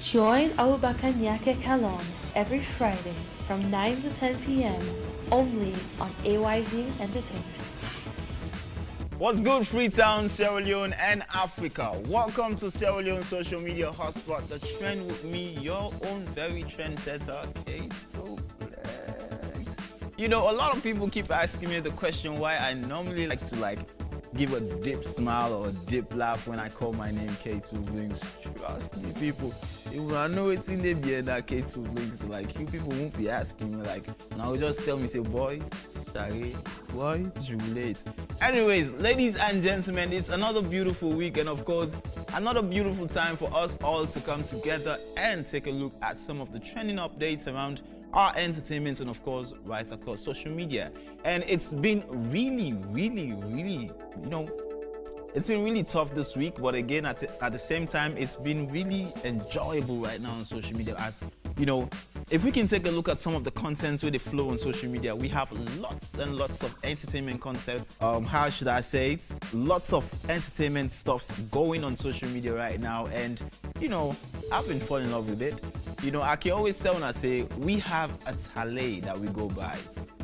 Join Abubakar Nyake Kalon every Friday from 9 to 10 p.m. only on AYV Entertainment. What's good, Freetown, Sierra Leone, and Africa? Welcome to Sierra Leone social media hotspot, The Trend with me, your own very trendsetter, Kate. You know, a lot of people keep asking me the question why I normally like to give a dip smile or a dip laugh when I call my name K2 Blinks. Trust me, people. I know it's in the beer that K2 Blinks. Like, you people won't be asking me, now just tell me, say, boy, sorry, boy, Juliet. Anyways, ladies and gentlemen, it's another beautiful week and, of course, another beautiful time for us all to come together and take a look at some of the trending updates around our entertainment and, of course, right across social media. And it's been really, it's been really tough this week, but again, at the same time, it's been really enjoyable right now on social media. As you know, if we can take a look at some of the contents where they flow on social media, we have lots and lots of entertainment content. How should I say it? Lots of entertainment stuffs going on social media right now, and you know, I've been falling in love with it. You know, I can always tell when I say we have a tally that we go by,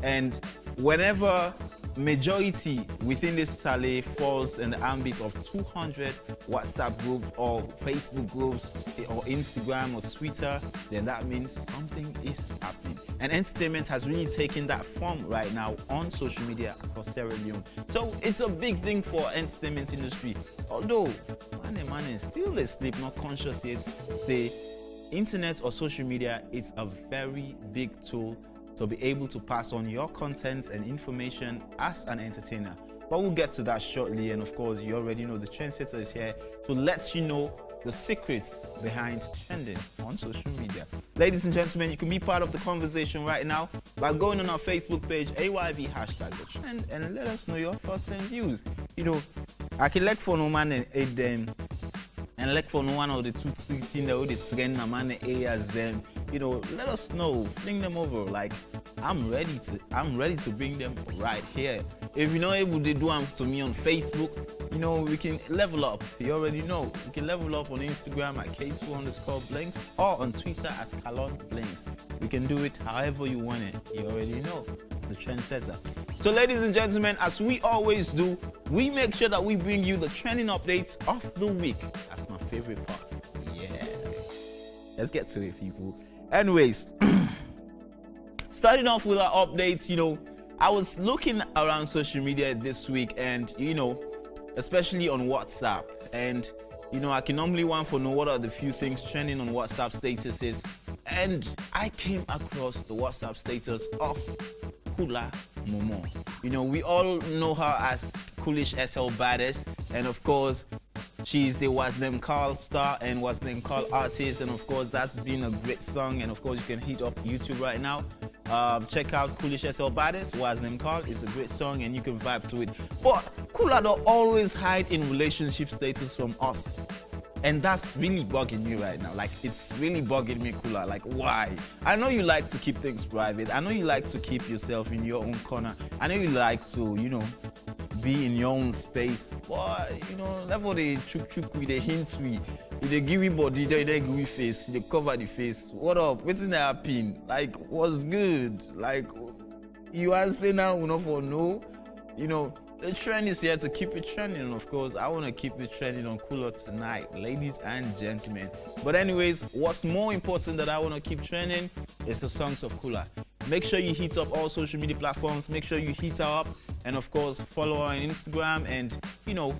and whenever majority within this tally falls in the ambit of 200 WhatsApp groups or Facebook groups or Instagram or Twitter, then that means something is happening. And entertainment has really taken that form right now on social media across Sierra Leone. So it's a big thing for entertainment industry. Although, man, still they sleep, not conscious yet. The internet or social media is a very big tool to be able to pass on your content and information as an entertainer. But we'll get to that shortly, and of course you already know the trendsetter is here to let you know the secrets behind trending on social media. Ladies and gentlemen, you can be part of the conversation right now by going on our Facebook page, AYV #TheTrend, and let us know your thoughts and views. You know, I can like for no man and aid them, and like for no one of the two things that would trend a man as them. You know, let us know, bring them over. Like, I'm ready to bring them right here. If you're not able to do them to me on Facebook, you know, we can level up. You already know. We can level up on Instagram at K2_Blinks or on Twitter at KalonBlinks. We can do it however you want it. You already know, the trendsetter. So ladies and gentlemen, as we always do, we make sure that we bring you the trending updates of the week. That's my favorite part. Yeah. Let's get to it, people. Anyways, starting off with our updates, you know, I was looking around social media this week, and you know, especially on WhatsApp, and you know, I can normally want to know what are the few things trending on WhatsApp statuses, and I came across the WhatsApp status of Kula Momo. You know, we all know her as Coolish SL Baddest, and of course, she's the Was Them Call star and Was Them Call artist, and of course that's been a great song, and of course you can hit up YouTube right now. Check out Coolish SL Baddest, Was Them Call. It's a great song and you can vibe to it. But Kula don't always hide in relationship status from us, and that's really bugging me right now. Like, it's really bugging me, Kula. Like, why? I know you like to keep things private. I know you like to keep yourself in your own corner. I know you like to, you know, be in your own space. But you know, that's what they chook with the hints we. If they give you body, they give you face, they cover the face. What up? What's in the happen? Like, what's good? Like, you answer now, we not for no. You know, the trend is here to keep it trending, and of course, I want to keep it trending on Kula tonight, ladies and gentlemen. But anyways, what's more important that I want to keep trending is the songs of Kula. Make sure you hit up all social media platforms. Make sure you hit her up, and of course, follow her on Instagram. And you know,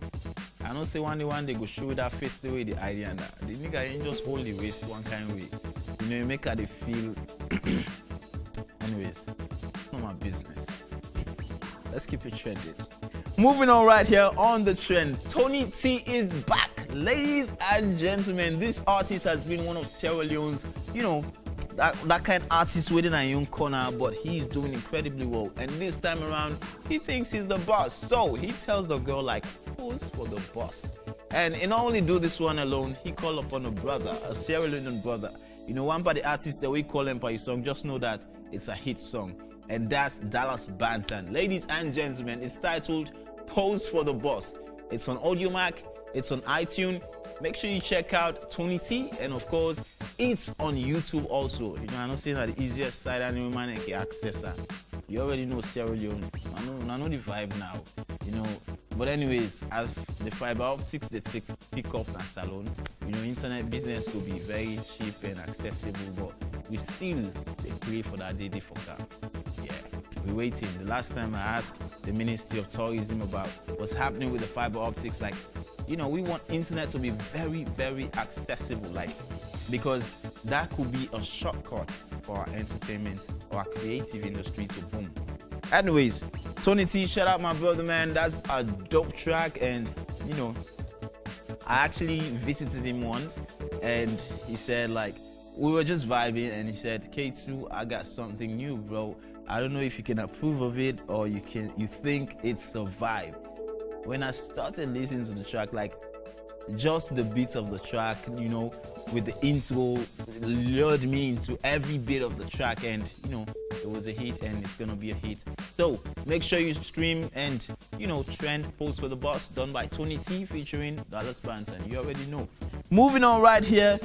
I don't say one day go show that face the way the idea and that. The nigga ain't just hold the waist one kind of way. You know, you make her they feel. Anyways, it's not my business. Let's keep it trending. Moving on right here on the trend, Tony T is back. Ladies and gentlemen, this artist has been one of Sierra Leone's, you know, that kind of artist within a young corner, but he's doing incredibly well. And this time around, he thinks he's the boss. So he tells the girl, like, pose for the boss. And he not only do this one alone, he called upon a brother, a Sierra Leonean brother. You know, one by the artist that we call him by his song, just know that it's a hit song. And that's Dallas Banton. Ladies and gentlemen, it's titled Pose for the Boss. It's on Audiomack, it's on iTunes. Make sure you check out Tony T, and of course, it's on YouTube also. You know, I'm not saying that the easiest side and man can access that. You already know Sierra Leone. I know the vibe now. You know, but anyways, as the fiber optics they pick up and salon, you know, internet business could be very cheap and accessible, but we still they pray for that day for car. Yeah, we're waiting. The last time I asked the Ministry of Tourism about what's happening with the fiber optics, like, you know, we want internet to be very, very accessible, like, because that could be a shortcut for our entertainment or our creative industry to boom. Anyways, Tony T, shout out my brother, man. That's a dope track, and you know, I actually visited him once, and he said, like, we were just vibing, and he said, K2, I got something new, bro. I don't know if you can approve of it or you think it's a vibe. When I started listening to the track, like, just the beats of the track, you know, with the intro, lured me into every bit of the track, and you know, it was a hit, and it's gonna be a hit. So make sure you stream and, you know, trend Post for the Boss, done by Tony T featuring Dallas Banton. You already know. Moving on right here,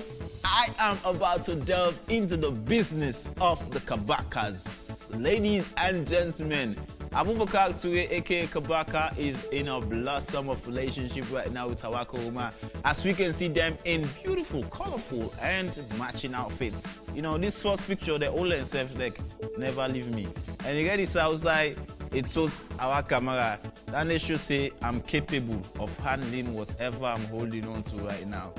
I am about to delve into the business of the Kabakas. Ladies and gentlemen, Abubakar Ture, aka Kabaka, is in a blossom of relationship right now with Tawako Uma, as we can see them in beautiful, colorful, and matching outfits. You know, this first picture, they all themselves like, never leave me. And you get this outside, it told our camera, that they should say, I'm capable of handling whatever I'm holding on to right now.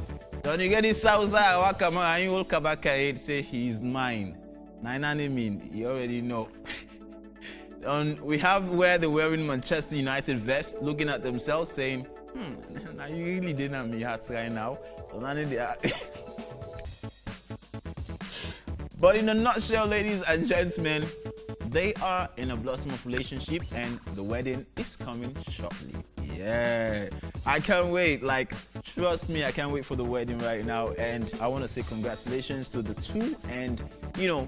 Then you get this outside, our camera, and you hold Kabaka head, say, he's mine. Nine mean, you already know. We have where they're wearing Manchester United vest, looking at themselves, saying, now you really didn't have me hats right now. But in a nutshell, ladies and gentlemen, they are in a blossom of relationship, and the wedding is coming shortly. Yeah, I can't wait. Like, trust me, I can't wait for the wedding right now, and I want to say congratulations to the two. And you know,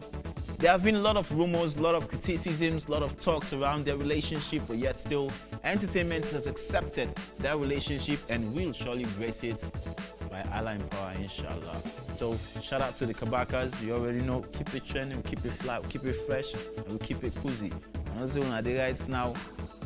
there have been a lot of rumors, a lot of criticisms, a lot of talks around their relationship, but yet still, entertainment has accepted their relationship and will surely grace it by Allah in power, inshallah. So shout out to the Kabakas. You already know, keep it trending, keep it fly, keep it fresh, and we keep it cozy. Another one, the guys now,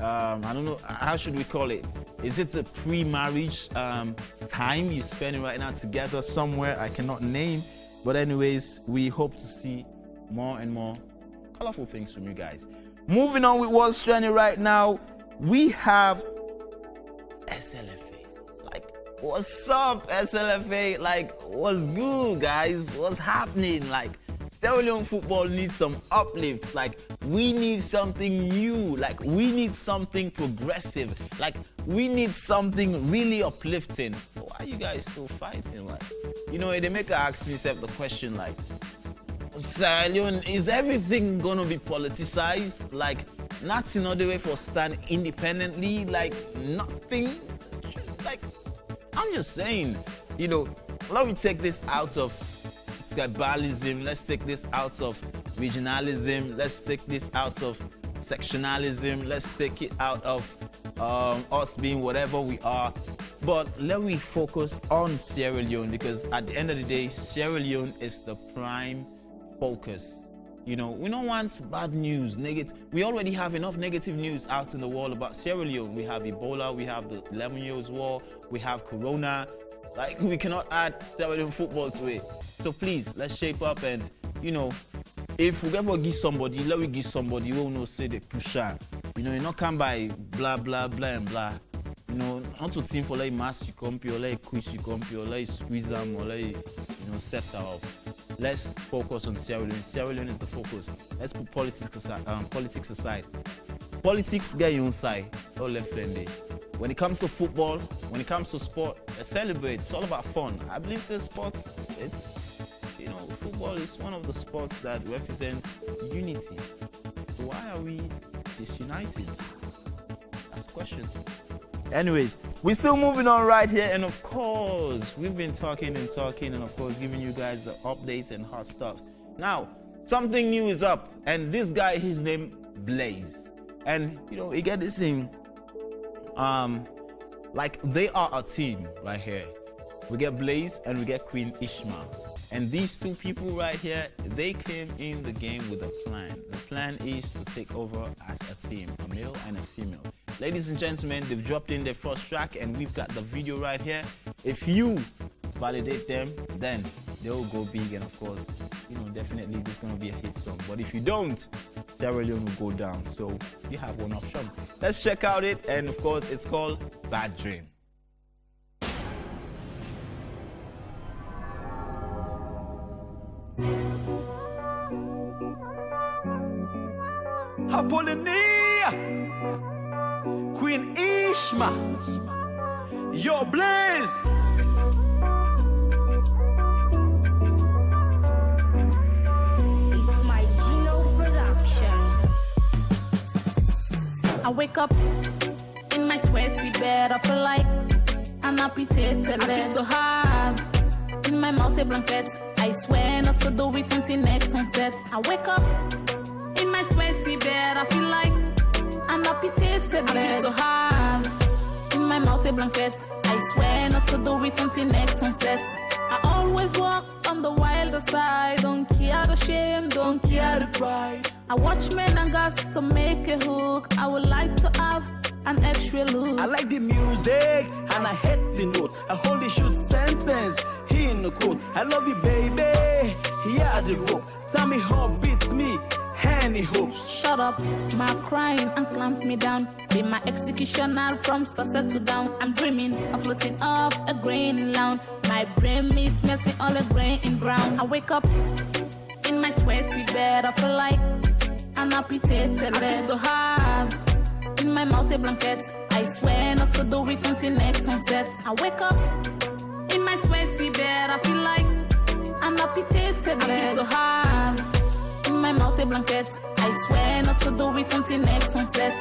I don't know, how should we call it? Is it the pre-marriage time you're spending right now together somewhere? I cannot name. But anyways, we hope to see more and more colorful things from you guys. Moving on with what's trending right now, we have SLFA. Like, what's up, SLFA? Like, what's good, guys? What's happening? Like, Sierra Leone football needs some uplift. Like, we need something new. Like, we need something progressive. Like, we need something really uplifting. Why are you guys still fighting? Like, you know, they make us ask themselves the question, like, Sierra Leone, is everything gonna be politicized? Like, not in other way for stand independently? Like, nothing? Like, I'm just saying, you know, let me take this out of tribalism, let's take this out of regionalism, let's take this out of sectionalism, let's take it out of us being whatever we are. But let me focus on Sierra Leone, because at the end of the day, Sierra Leone is the prime focus. You know, we don't want bad news, negative. We already have enough negative news out in the world about Sierra Leone. We have Ebola, we have the 11 Years War, we have Corona. Like, we cannot add Sierra Leone football to it. So please, let's shape up, and you know, if we ever give somebody, let me give somebody who will not say the pusher. You know, you not come by blah blah blah and blah. You know, not to think for like mass you come or like quiz you come or like squeeze them or like, you know, set her up. Let's focus on Sierra Leone. Sierra Leone is the focus. Let's put politics aside. Politics get your own side, all left and day. When it comes to football, when it comes to sport, let's celebrate. It's all about fun. I believe the sports, it's, you know, football is one of the sports that represents unity. So why are we disunited? That's the question. Anyways, we're still moving on right here, and of course, we've been talking, and of course, giving you guys the updates and hot stuff. Now, something new is up, and this guy, his name Blaze, and you know, you get this thing. Like, they are a team right here. we get Blaze, and we get Queen Ishma. And these two people right here, they came in the game with a plan. The plan is to take over as a team, a male and a female. Ladies and gentlemen, they've dropped in their first track, and we've got the video right here. If you validate them, then they'll go big, and of course, you know, definitely this is going to be a hit song. But if you don't, Sierra Leone will go down. So you have one option. Let's check out it, and of course, it's called Bad Dream. Apollonia, Queen Ishma, Yo Blaze. It's my Gino production. I wake up in my sweaty bed, I feel like an amputated leg. I feel to have in my mouth a blanket. I swear not to do it until next sunset. I wake up in my sweaty bed, I feel like an amputated leg. I feel to have in my mouth a blanket. I swear not to do it until next sunset. I always walk on the wilder side. Don't care the shame, don't care the pride. I watch men and gas to make a hook. I would like to have an extra look. I like the music and I hate the note. I hold the shoot sentence, he in the quote. I love you, baby, here the rope. Tell me how beats me, any hopes. Shut up, my crying and clamp me down. Be my executioner from sunset to down. I'm dreaming of floating off a grain land. My brain is melting all the grain in brown. I wake up in my sweaty bed, I feel like an amputated leg. I feel to have in my mouth a blanket. I swear not to do it until next sunset. I wake up in my sweaty bed, I feel like an amputated leg. I feel to have in my mouth a blanket. I swear not to do it until next sunset.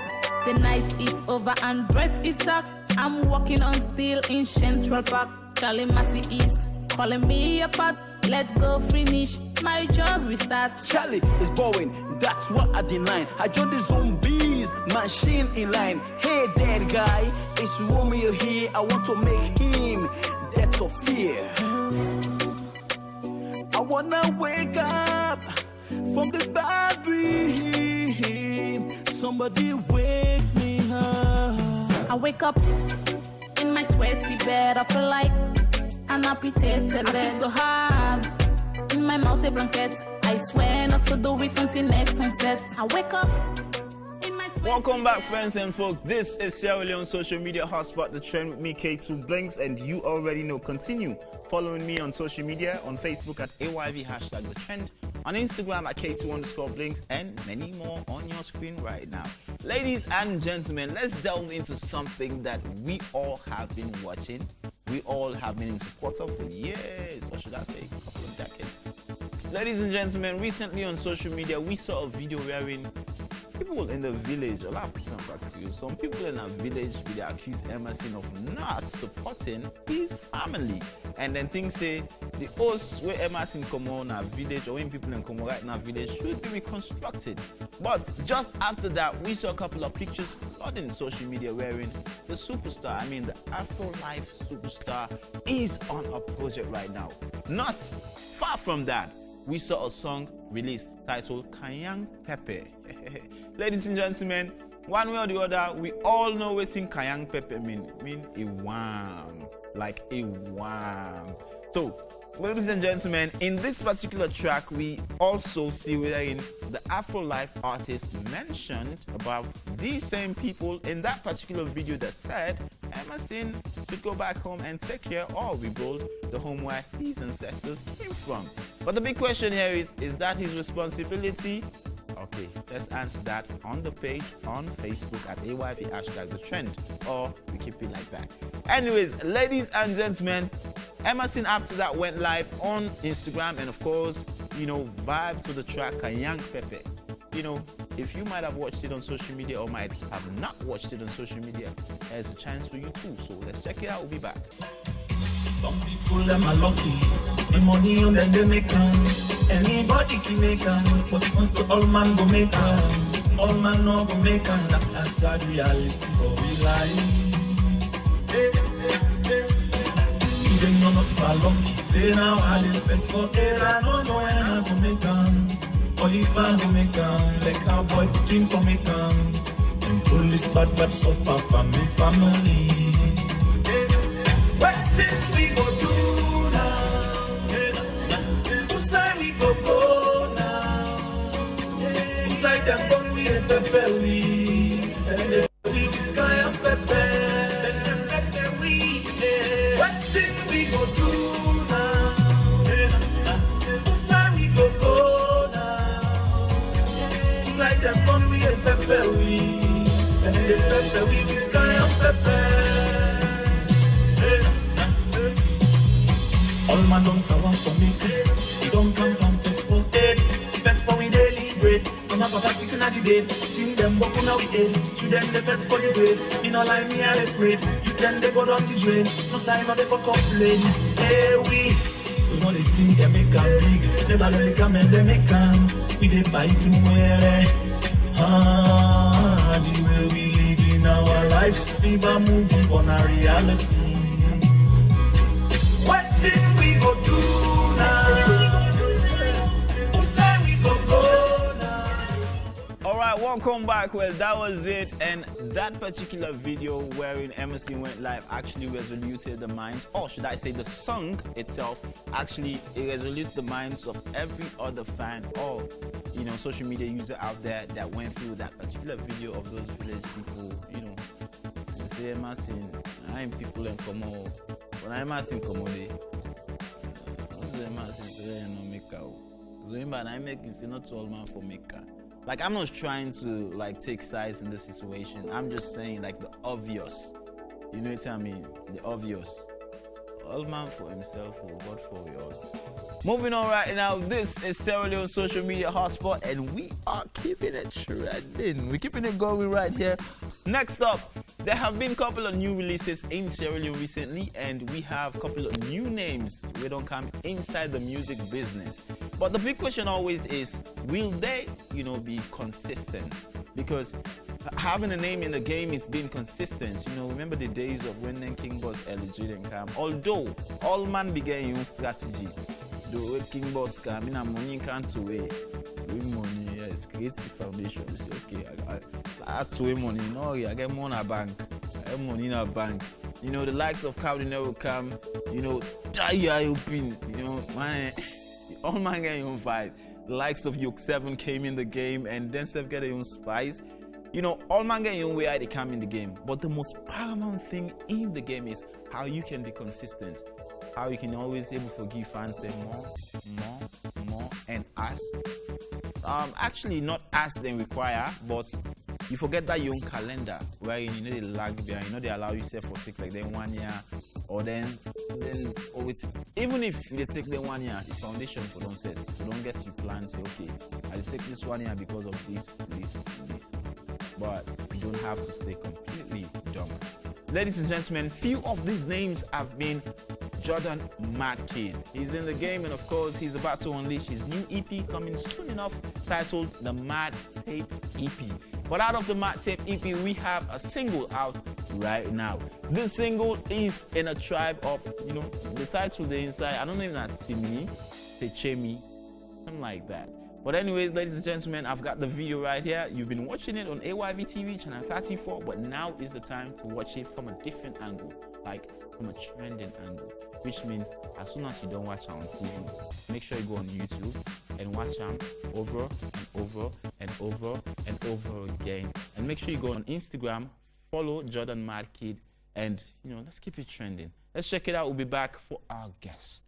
The night is over and breath is dark. I'm walking on steel in Central Park. Charlie Massey is calling me apart. Let's go finish my job restart. Charlie is bowing, that's what I deny. I joined the zombies, machine in line. Hey dead guy, it's Romeo here. I want to make him death of fear. I wanna wake up from the bad dream. Somebody wake me up. I wake up in my sweaty bed, I feel like an amputated leg. I feel to have in my mouth a blanket. I swear not to do it until next sunset. I wake up in my sweaty Welcome back, friends and folks. This is Sierra Leone social media hotspot, The Trend, with me, K2 Blinks, and you already know. Continue following me on social media, on Facebook at AYV #The Trend, on Instagram at K2_Blinks, and many more on your screen right now. Ladies and gentlemen, let's delve into something that we all have been watching. We all have been in support of for years, or should I say, a couple of decades. Ladies and gentlemen, recently on social media, we saw a video wherein people in the village, a lot of people are accused, some people in our village, they accused Emerson of not supporting his family. And then things say the hosts where Emerson come on our village, or when people in come right in our village, should be reconstructed. But just after that, we saw a couple of pictures flooding social media wherein the superstar, the Afro-Life superstar, is on a project right now. Not far from that, we saw a song released titled Kayang Pepe. Ladies and gentlemen, one way or the other, we all know what Kayang Pepe mean a wham, like a wham. So, ladies and gentlemen, in this particular track, we also see wherein the Afro-Life artist mentioned about these same people in that particular video that said Emerson should go back home and take care or rebuild the home where his ancestors came from. But the big question here is that his responsibility? Okay, let's answer that on the page on Facebook at AYV #The Trend, or we keep it like that. Anyways, ladies and gentlemen, Emerson after that went live on Instagram and of course, vibe to the track Kayang Pepe. If you might have watched it on social media or might have not watched it on social media, there's a chance for you too. So let's check it out. We'll be back. Some people them are lucky, the money on them they make them. Anybody can make them, but once all man go make them, all man no go make them. That's sad reality of we life. them no not for lucky. Say now I live pets for air, I don't know when I go make them. Or if I go make them, like our boy picking for me come. And police bad suffer from me family. What thing we go do now? Who side we go now? Who side them gun we and pepper we? And they we with sky and pepper. What thing we go do now? Who side we go now? Who side them gun we and pepper we? And they pepper we with sky and pepper. All my don't want for me. We don't come from fet for dead. Fet for we daily bread. My papa sick in the bed. Sing them walk on we head. Student they fet for the grade. Me no lie me are afraid. You can they go down the drain. No sign of they for complain. Hey we know they think they make a big. Never let me come and they make them. We they bite him where. The way we live in our lives, live a movie on a reality. What thing we go do now? Who say we go now? Alright, welcome back. Well, that was it, and that particular video wherein Emerson went live actually resoluted the minds, or should I say the song itself actually resolute the minds of every other fan or social media user out there that went through that particular video of those village people. They say Emerson, I'm people in Como. When I'm asking Como, they remember, I make it not all man for maker. Like, I'm not trying to take sides in this situation. I'm just saying the obvious. You know what I mean? The obvious. All man for himself, or God for you all. Moving on right now, this is Sarkodie on social media hotspot, and we are keeping it trending. We're keeping it going right here. Next up, there have been a couple of new releases in Sarkodie recently, and we have a couple of new names we don't come inside the music business. But the big question always is, will they, be consistent? Because having a name in the game is being consistent. Remember the days of when King Boss eligible came. Although all man began your strategy, the King Boss came in a money can't way. With money, yes, create the foundation. It's okay. That's way money. No, I get money in a bank. I have money in a bank. The likes of Kaligraph come. Die open. Man, all man get your vibe. The likes of Yoke 7 came in the game, and then Seth get their own spice. All man get your own way they come in the game. But the most paramount thing in the game is how you can be consistent. How you can always able to give fans them more, and ask. Actually not ask them require, but you forget that your own calendar where they lag behind, they allow you set for 6 then 1 year, or then even if they take them 1 year, the foundation for don't set. You don't get your plan, say okay, I take this 1 year because of this. But you don't have to stay completely dumb. Ladies and gentlemen, few of these names have been Jordan Mad Kid. He's in the game, and of course he's about to unleash his new EP coming soon enough, titled the Mad Tape EP. But out of the Mad Tape EP, we have a single out right now. This single is in a tribe of, the title the inside, I don't know if that's Simi, Techemi, something like that. But anyways, ladies and gentlemen, I've got the video right here. You've been watching it on AYV TV channel 34, but now is the time to watch it from a different angle, like from a trending angle, which means as soon as you don't watch it on TV, make sure you go on YouTube and watch them over and over and over and over again. And make sure you go on Instagram, follow Jordan Mad Kid, and let's keep it trending. Let's check it out. We'll be back for our guest.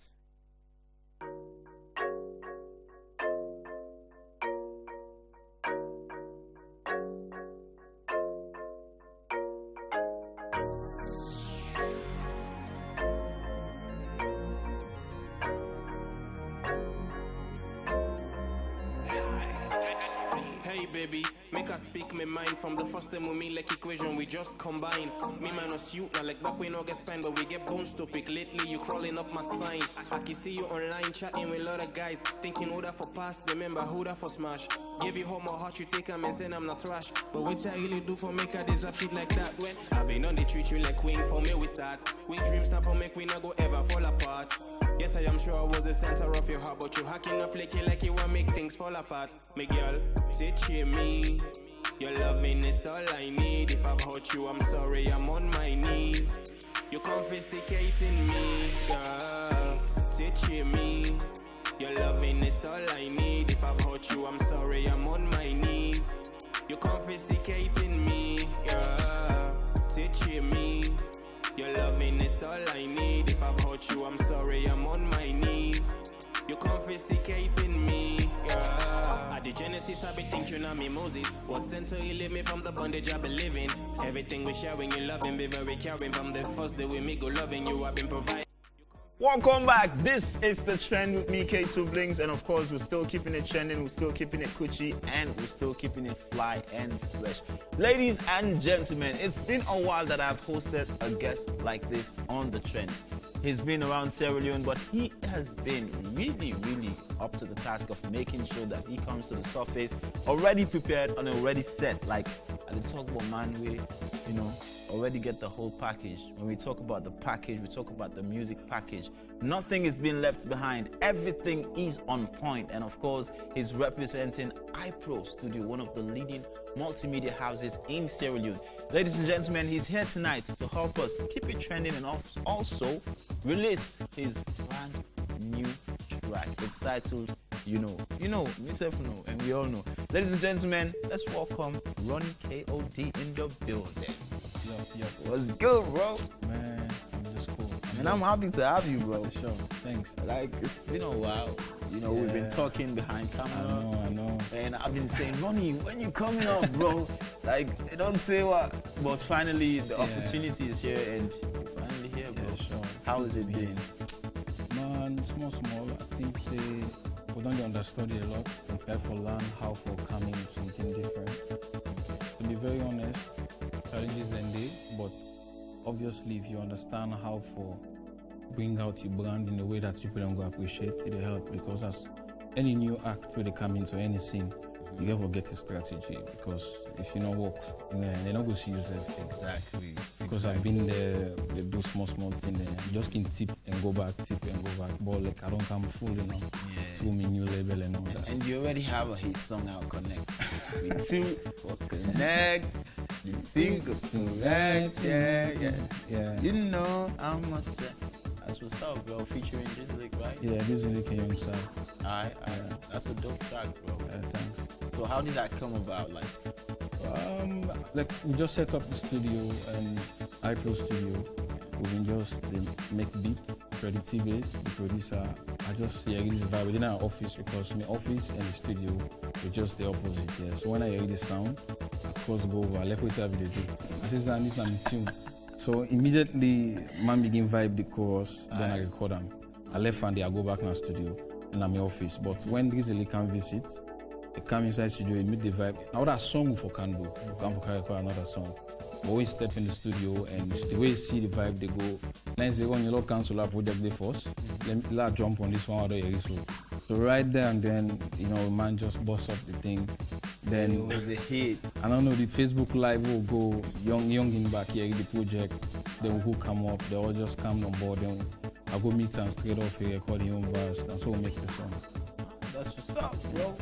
Hey baby, make us speak my mind. From the first time we meet like equation, we just combine. Me minus you, now like back we no get spine, but we get bones to pick. Lately you crawling up my spine. I can see you online chatting with a lot of guys, thinking who that for pass, remember who that for smash. Give you home or heart, you take them and say I'm not trash. But what I really do for make a deserve shit like that? When I been on the treat you like queen, for me we start. We dreams now for make we not go ever fall apart. Yes, I am sure I was the center of your heart, but you hacking up like you want make things fall apart. Me girl, teach me. Your loving is all I need. If I've hurt you, I'm sorry, I'm on my knees. You're confiscating me, girl. Teach me. Your loving is all I need. If I've hurt you, I'm sorry, I'm on my knees. You're confiscating me, girl. Teach me. Your loving is all I need. If I've hurt you, I'm sorry, I'm on my knees. You're confiscating me, girl. At the Genesis, I be thinking of me Moses. Was sent to heal me from the bondage I be living. Everything we sharing, you loving, be very caring. From the first day we meet, go loving you, I've been providing. Welcome back. This is The Trend with me, K2 Blings, and of course we're still keeping it trending, we're still keeping it Gucci, and we're still keeping it fly and fresh. Ladies and gentlemen, it's been a while that I've hosted a guest like this on The Trend. He's been around Sierra Leone, but he has been really up to the task of making sure that he comes to the surface already prepared and already set. Like, at the talk about man, we, already get the whole package. When we talk about the package, we talk about the music package. Nothing is being left behind. Everything is on point. And of course, he's representing iPro Studio, one of the leading multimedia houses in Sierra Leone. Ladies and gentlemen, he's here tonight to help us keep it trending and also release his brand new track. It's titled myself know, and we all know. Ladies and gentlemen, let's welcome Ronnie KOD in the building. Yo. What's good, bro? Man, I'm just cool. And I'm happy to have you, bro. Sure, thanks. Like, it's been a while. We've been talking behind camera. I know. And I've been saying, Ronnie, when you coming up, bro? Like, they don't say what. But finally, the opportunity is here, and you're finally here, bro. Yeah, sure. How has it been? Man, small. I think we don't understudy a lot and try to learn how for coming something different. To be very honest, challenges and day, but obviously if you understand how for bring out your brand in a way that people don't go appreciate, it'll help, because as any new act where they come into any scene, you ever get a strategy, because if you don't work, they're not going to see yourself. Exactly. Because I've been there, they do small things there. You just can tip and go back, but like I don't come full, to my new label and all that. And you already have a hit song out, Connect. With two for Connect, you think of Connect, yeah. You know how much that's what's up, bro, featuring Drizilik, right? Yeah, Drizilik and himself. Alright. That's a dope track, bro. Thanks. So how did that come about, like? We just set up the studio and iPro Studio. We've been just make beats, Freddy T-Bass, the producer. I just hear this vibe within our office, because my office and the studio were just the opposite. Yeah. So when I hear this sound, I cross go over, I left with every day. I said, this is a tune. So immediately, man begin vibe the chorus, then I record them. I left and I go back in the studio and I'm in my office. But when Drizilik can visit, they come inside the studio, and meet the vibe. Now that song for can do, you can record another song. But when you step in the studio and the way you see the vibe, they go, let's say when you look cancel our project they first, let's jump on this one, so right there and then, man just bust up the thing. Then it was a hit. I don't know, the Facebook Live will go young in back here, the project, then who come up, they all just come on board, then I go meet them straight off here, record the own verse, and so we make the song. That's what's up, bro.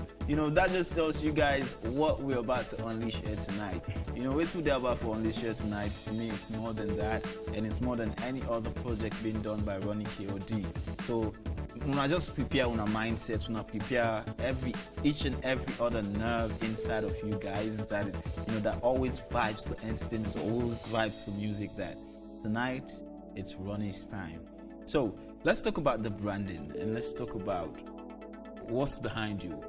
That just tells you guys what we're about to unleash here tonight. What we're about to unleash here tonight, to me, it's more than that, and it's more than any other project being done by Ronnie KOD. So, I just prepare on a mindset, prepare each and every other nerve inside of you guys that always vibes to entertainment, always vibes to music. That tonight it's Ronnie's time. So let's talk about the branding and let's talk about what's behind you.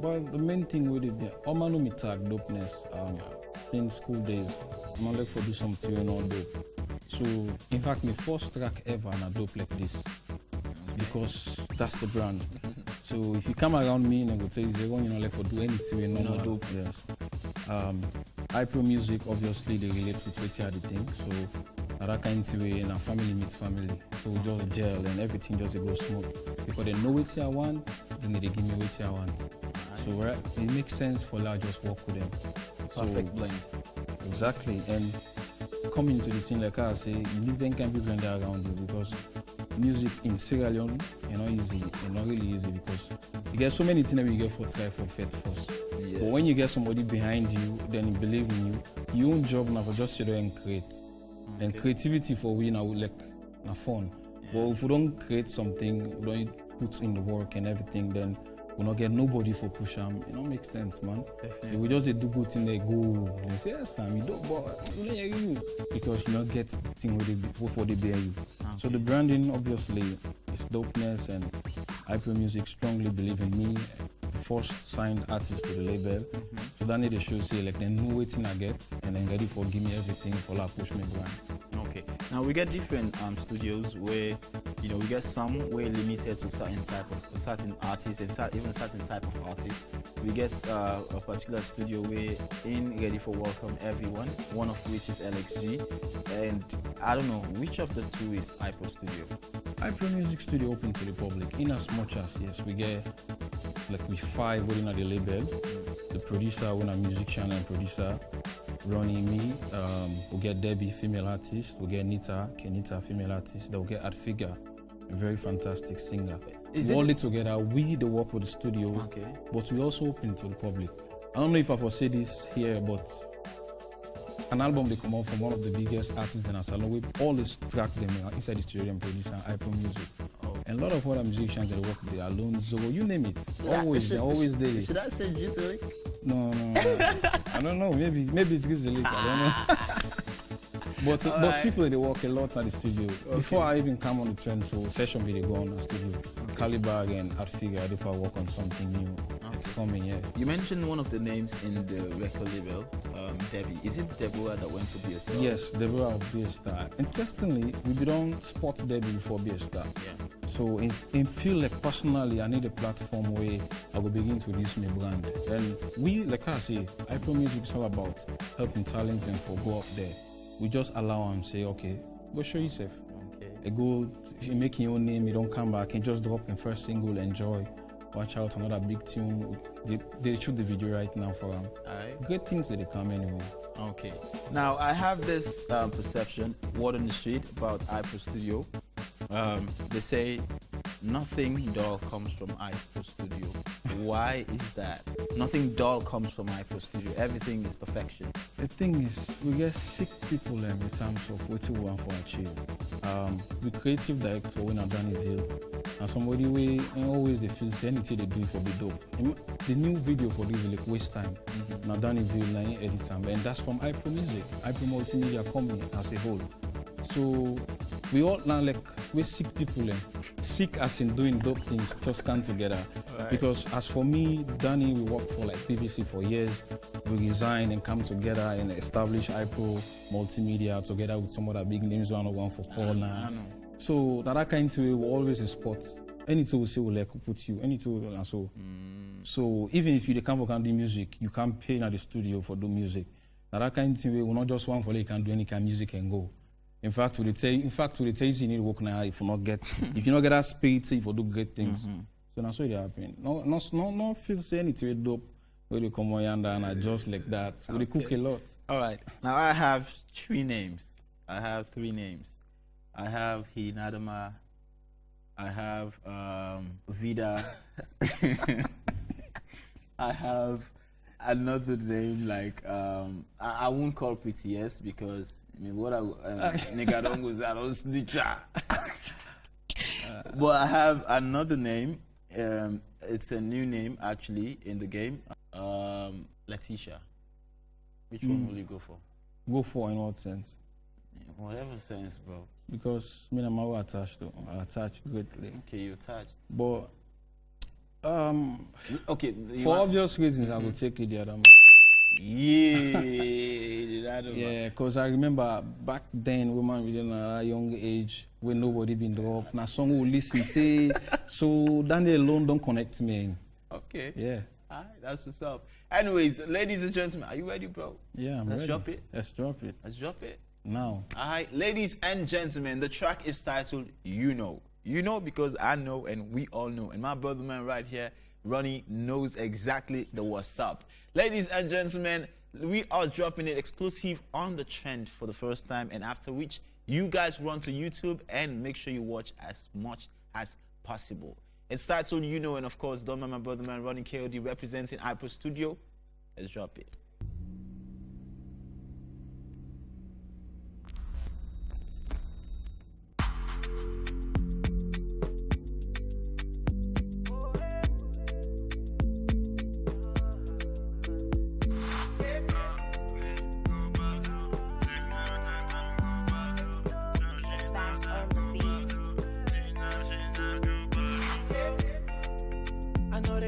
But the main thing with it, I'm know me tag dopeness since school days. I'm like for do something and all dope. So in fact, my first track ever on a dope like this. Because that's the brand. So if you come around me and I go tell you, you know, like for do anything, no dope. Yes. Hyper music, obviously, they relate with what you are the thing. So that kind of way, in a family meets family. So we just gel and everything just goes smooth. Because they know what I want, then they give me what I want. So it makes sense for I just work with them. Perfect blend. Exactly. And coming to the scene, like I say, you need them kind of people there around you because music in Sierra Leone, not easy, not really easy because you get so many things that you get for try for faith first. Yes. But when you get somebody behind you, then he believe in you, your own job now for just sit there and create. Okay. And creativity for we now like fun. Yeah. But if we don't create something, we don't put in the work and everything, then we'll not get nobody for push them. It don't make sense, man. So we just do good thing, they go and say, yes, Sam, you don't, but you don't hear you. Because you don't get the thing before they bear you. Okay. So the branding, obviously, is dopeness, and Hyper Music strongly believe in me. First signed artist to the label. So that need to show, say, like, they know what I get, and then ready for give me everything for la push me brand. Okay. Now we get different studios where, you know, we get some where limited to certain artists and even certain type of artists. We get a particular studio where in ready for welcome everyone, one of which is LXG, and I don't know which of the two is Hyper Studio. Hyper Music Studio open to the public in as much as yes, we get like we 5 within the label, the producer, one a musician and producer. Ronnie, me, we'll get Debbie, female artist, we'll get Kenita, female artist, then we'll get Adfigure, a very fantastic singer. We all together, we the work with the studio, but we also open to the public. I don't know if I foresee this here, but an album they come out from one of the biggest artists in our salon, we always track them inside the studio and produce Hyper Music. And a lot of other musicians that work with Alonso, you name it, they're always there. Should I say Drizilik? No. I don't know, maybe Drizilik, I don't know. But people they work a lot at the studio. Before I even come on the trend, so session video go on the studio. Kaligraph and Adfigure, they probably work on something new. It's coming, yeah. You mentioned one of the names in the record label, Debbie. Is it Deborah that went to be a star? Yes, Deborah will be a star. Interestingly, we don't spot Debbie before be a star. Yeah. So in feel like personally, I need a platform where I will begin to use my brand. And we, like I say, Hyper Music is all about helping talent and for go up there. We just allow them say, okay, go show yourself. Okay. Go make your own name, you don't come back and just drop in first single, enjoy. Watch out, another big tune. They shoot the video right now for them. Great things that they come anyway. Okay. Now I have this perception, word on the street about Hyper Studio. They say nothing dull comes from Hyper Studio. Why is that? Nothing dull comes from Hyper Studio. Everything is perfection. The thing is, we get sick people in terms of what we want to achieve. The creative director when I've done it, and somebody we always they feel anything they do for the dope. The new video for this like waste time. Now done it deal, now edit time, and that's from Hyper Music, Hyper Multimedia Company as a whole. So we all now like we're sick people, sick as in doing dope things, just come together. Right. Because as for me, Danny, we worked for like BBC for years. We resign and come together and establish Hyper Multimedia together with some other big names, one for Paul now. So that kind of way we always in sport. Anything we say will like put you, anything and so. So even if you can't do music, you can't pay in the studio for do music. That kind of way we're not just one for you can do any kind of music and go. In fact, we tell you need to work now if you not get that speed, if you do great things. So that's what it happen. No feel say anything dope where you come on and I just like that. We cook a lot. All right. Now I have 3 names. I have 3 names. I have Hinadama. I have Vida. I have another name like I won't call PTS because I mean what nigga don't go I don't snitch. But I have another name. It's a new name actually in the game. Letitia. Which one will you go for? Go for in what sense? Whatever sense, bro. Because me and my attached to attached greatly. Okay, you attached. But okay. For obvious reasons, I will take it the other man. Yeah, yeah, because I remember back then, women within a young age, when nobody been drop, na song we listen to, so that alone don't connect me. Okay. Yeah. All right, that's what's up. Anyways, ladies and gentlemen, are you ready, bro? Yeah, I'm ready. Let's drop it. Let's drop it. Now. All right, ladies and gentlemen, the track is titled You Know. You know because I know and we all know. And my brother man right here, Ronnie, knows exactly the what's up. Ladies and gentlemen, we are dropping it exclusive on the trend for the first time, and after which you guys run to YouTube and make sure you watch as much as possible. It's titled You Know, and of course, don't mind my brother man Ronnie KOD representing iPro Studio. Let's drop it.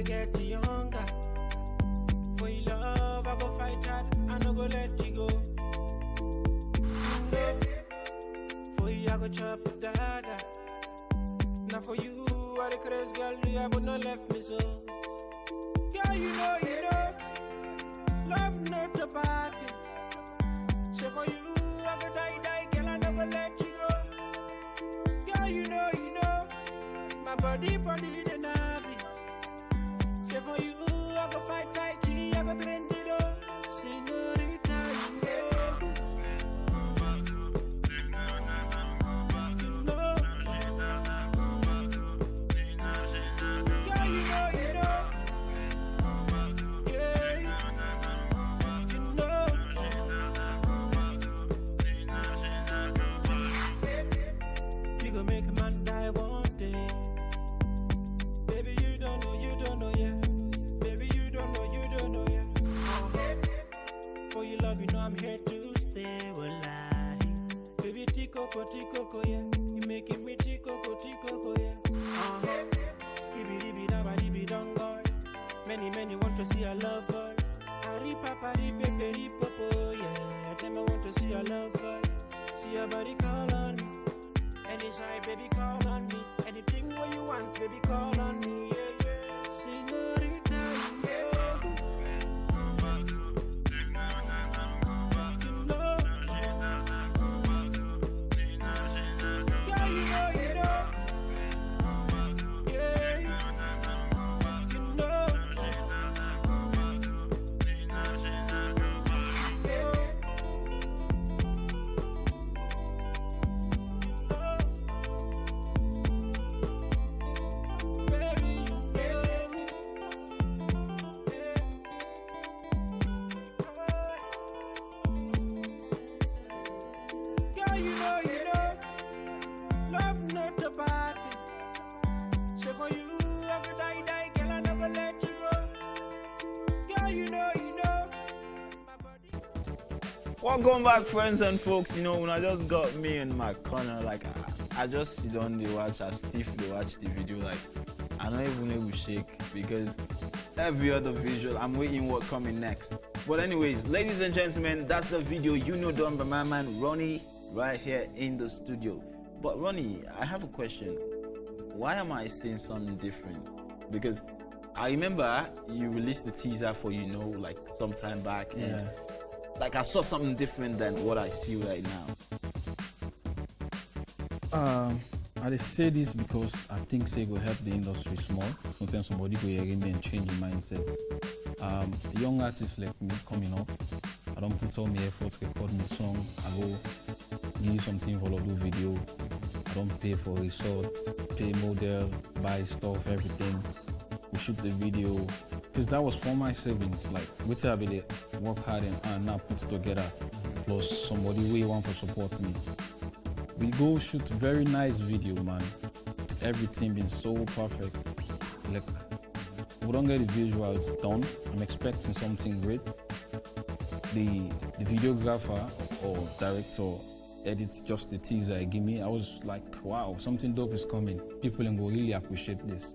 Get the younger. For your love, I go fight hard. I no go let you go. No. For you, I go chop the dagger. Now for you, I the crazy girl, you have not left me so. Girl, you know. Love not a party. So for you, I go die, girl, I no go let you go. Girl, you know. My body, the navi. For you, I go fight Tai Chi, I go train the door. Señorita, you go make a man die one day. Baby, you don't know, yeah. For your love, you know I'm here to stay. Well, baby, tico, yeah. You making me tico, yeah. Skibidi dabadi dongo. Many want to see a lover. Ari popo, yeah. Them I want to see a lover. See your body call on me. Any shy, baby, call on me. Anything what you want, baby, call on me. Yeah. Señorita, Welcome back, friends and folks. You know, when I just got me in my corner, like I just sit on the watch, as Steve they watch the video, like I don't even able to shake because every other visual, I'm waiting what coming next. But anyways, ladies and gentlemen, that's the video you know done by my man Ronnie right here in the studio. But Ronnie, I have a question. Why am I seeing something different? Because I remember you released the teaser for You Know like some time back, and like I saw something different than what I see right now. I say this because I think it will help the industry small. Sometimes somebody go hear me and change your mindset. Young artists like me coming up, I don't put all my effort recording the song. I go give you something for do video. I don't pay for resort, pay model, buy stuff, everything. We shoot the video. Because that was for my savings, like which I be work hard and now put together, plus somebody we want to support me. We go shoot very nice video, man. Everything been so perfect. Like we don't get the visuals done. I'm expecting something great. The videographer or director edits just the teaser he give me. I was like, wow, something dope is coming. People will really appreciate this.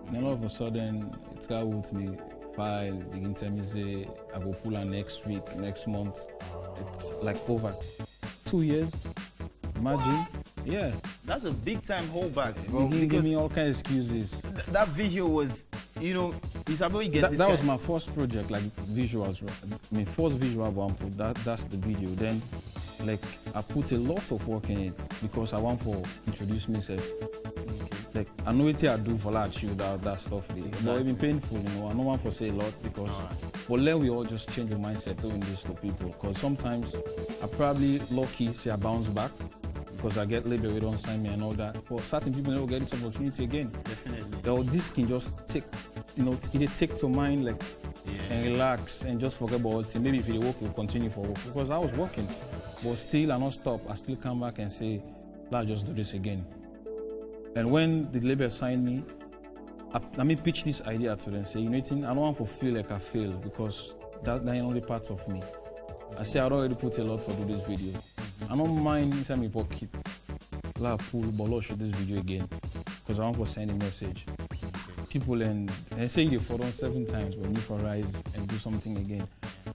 And then all of a sudden, it got with me file, begin tell me say I go pull her next week, next month. It's like over 2 years. Imagine. Yeah. That's a big time holdback, bro. He give me all kinds of excuses. That video was, you know, it's about you get this. That was my first project, like visuals. My first visual album, that's the video. Then, like, I put a lot of work in it because I want to introduce myself. Like, I know what I do for that shoot, that stuff. Exactly. But it's been painful, you know. I don't want to say a lot because, but then we all just change your mindset doing this to people. Because sometimes I probably lucky, say I bounce back because I get label, we don't sign me and all that. But certain people never get this opportunity again. Definitely. Or this can just take, you know, it take to mind like and relax and just forget about it. Maybe if you work, you'll continue for work. Because I was working, but still I not stop. I still come back and say, let's just do this again. And when the label signed me, I may pitch this idea to them, say, you know, I don't want to feel like I fail because that's the only part of me. I say I already put a lot for do this video. I don't mind inside my pocket. Like pull, but I'll shoot this video again because I want to send a message. People and say you for 7 times, but need to rise and do something again.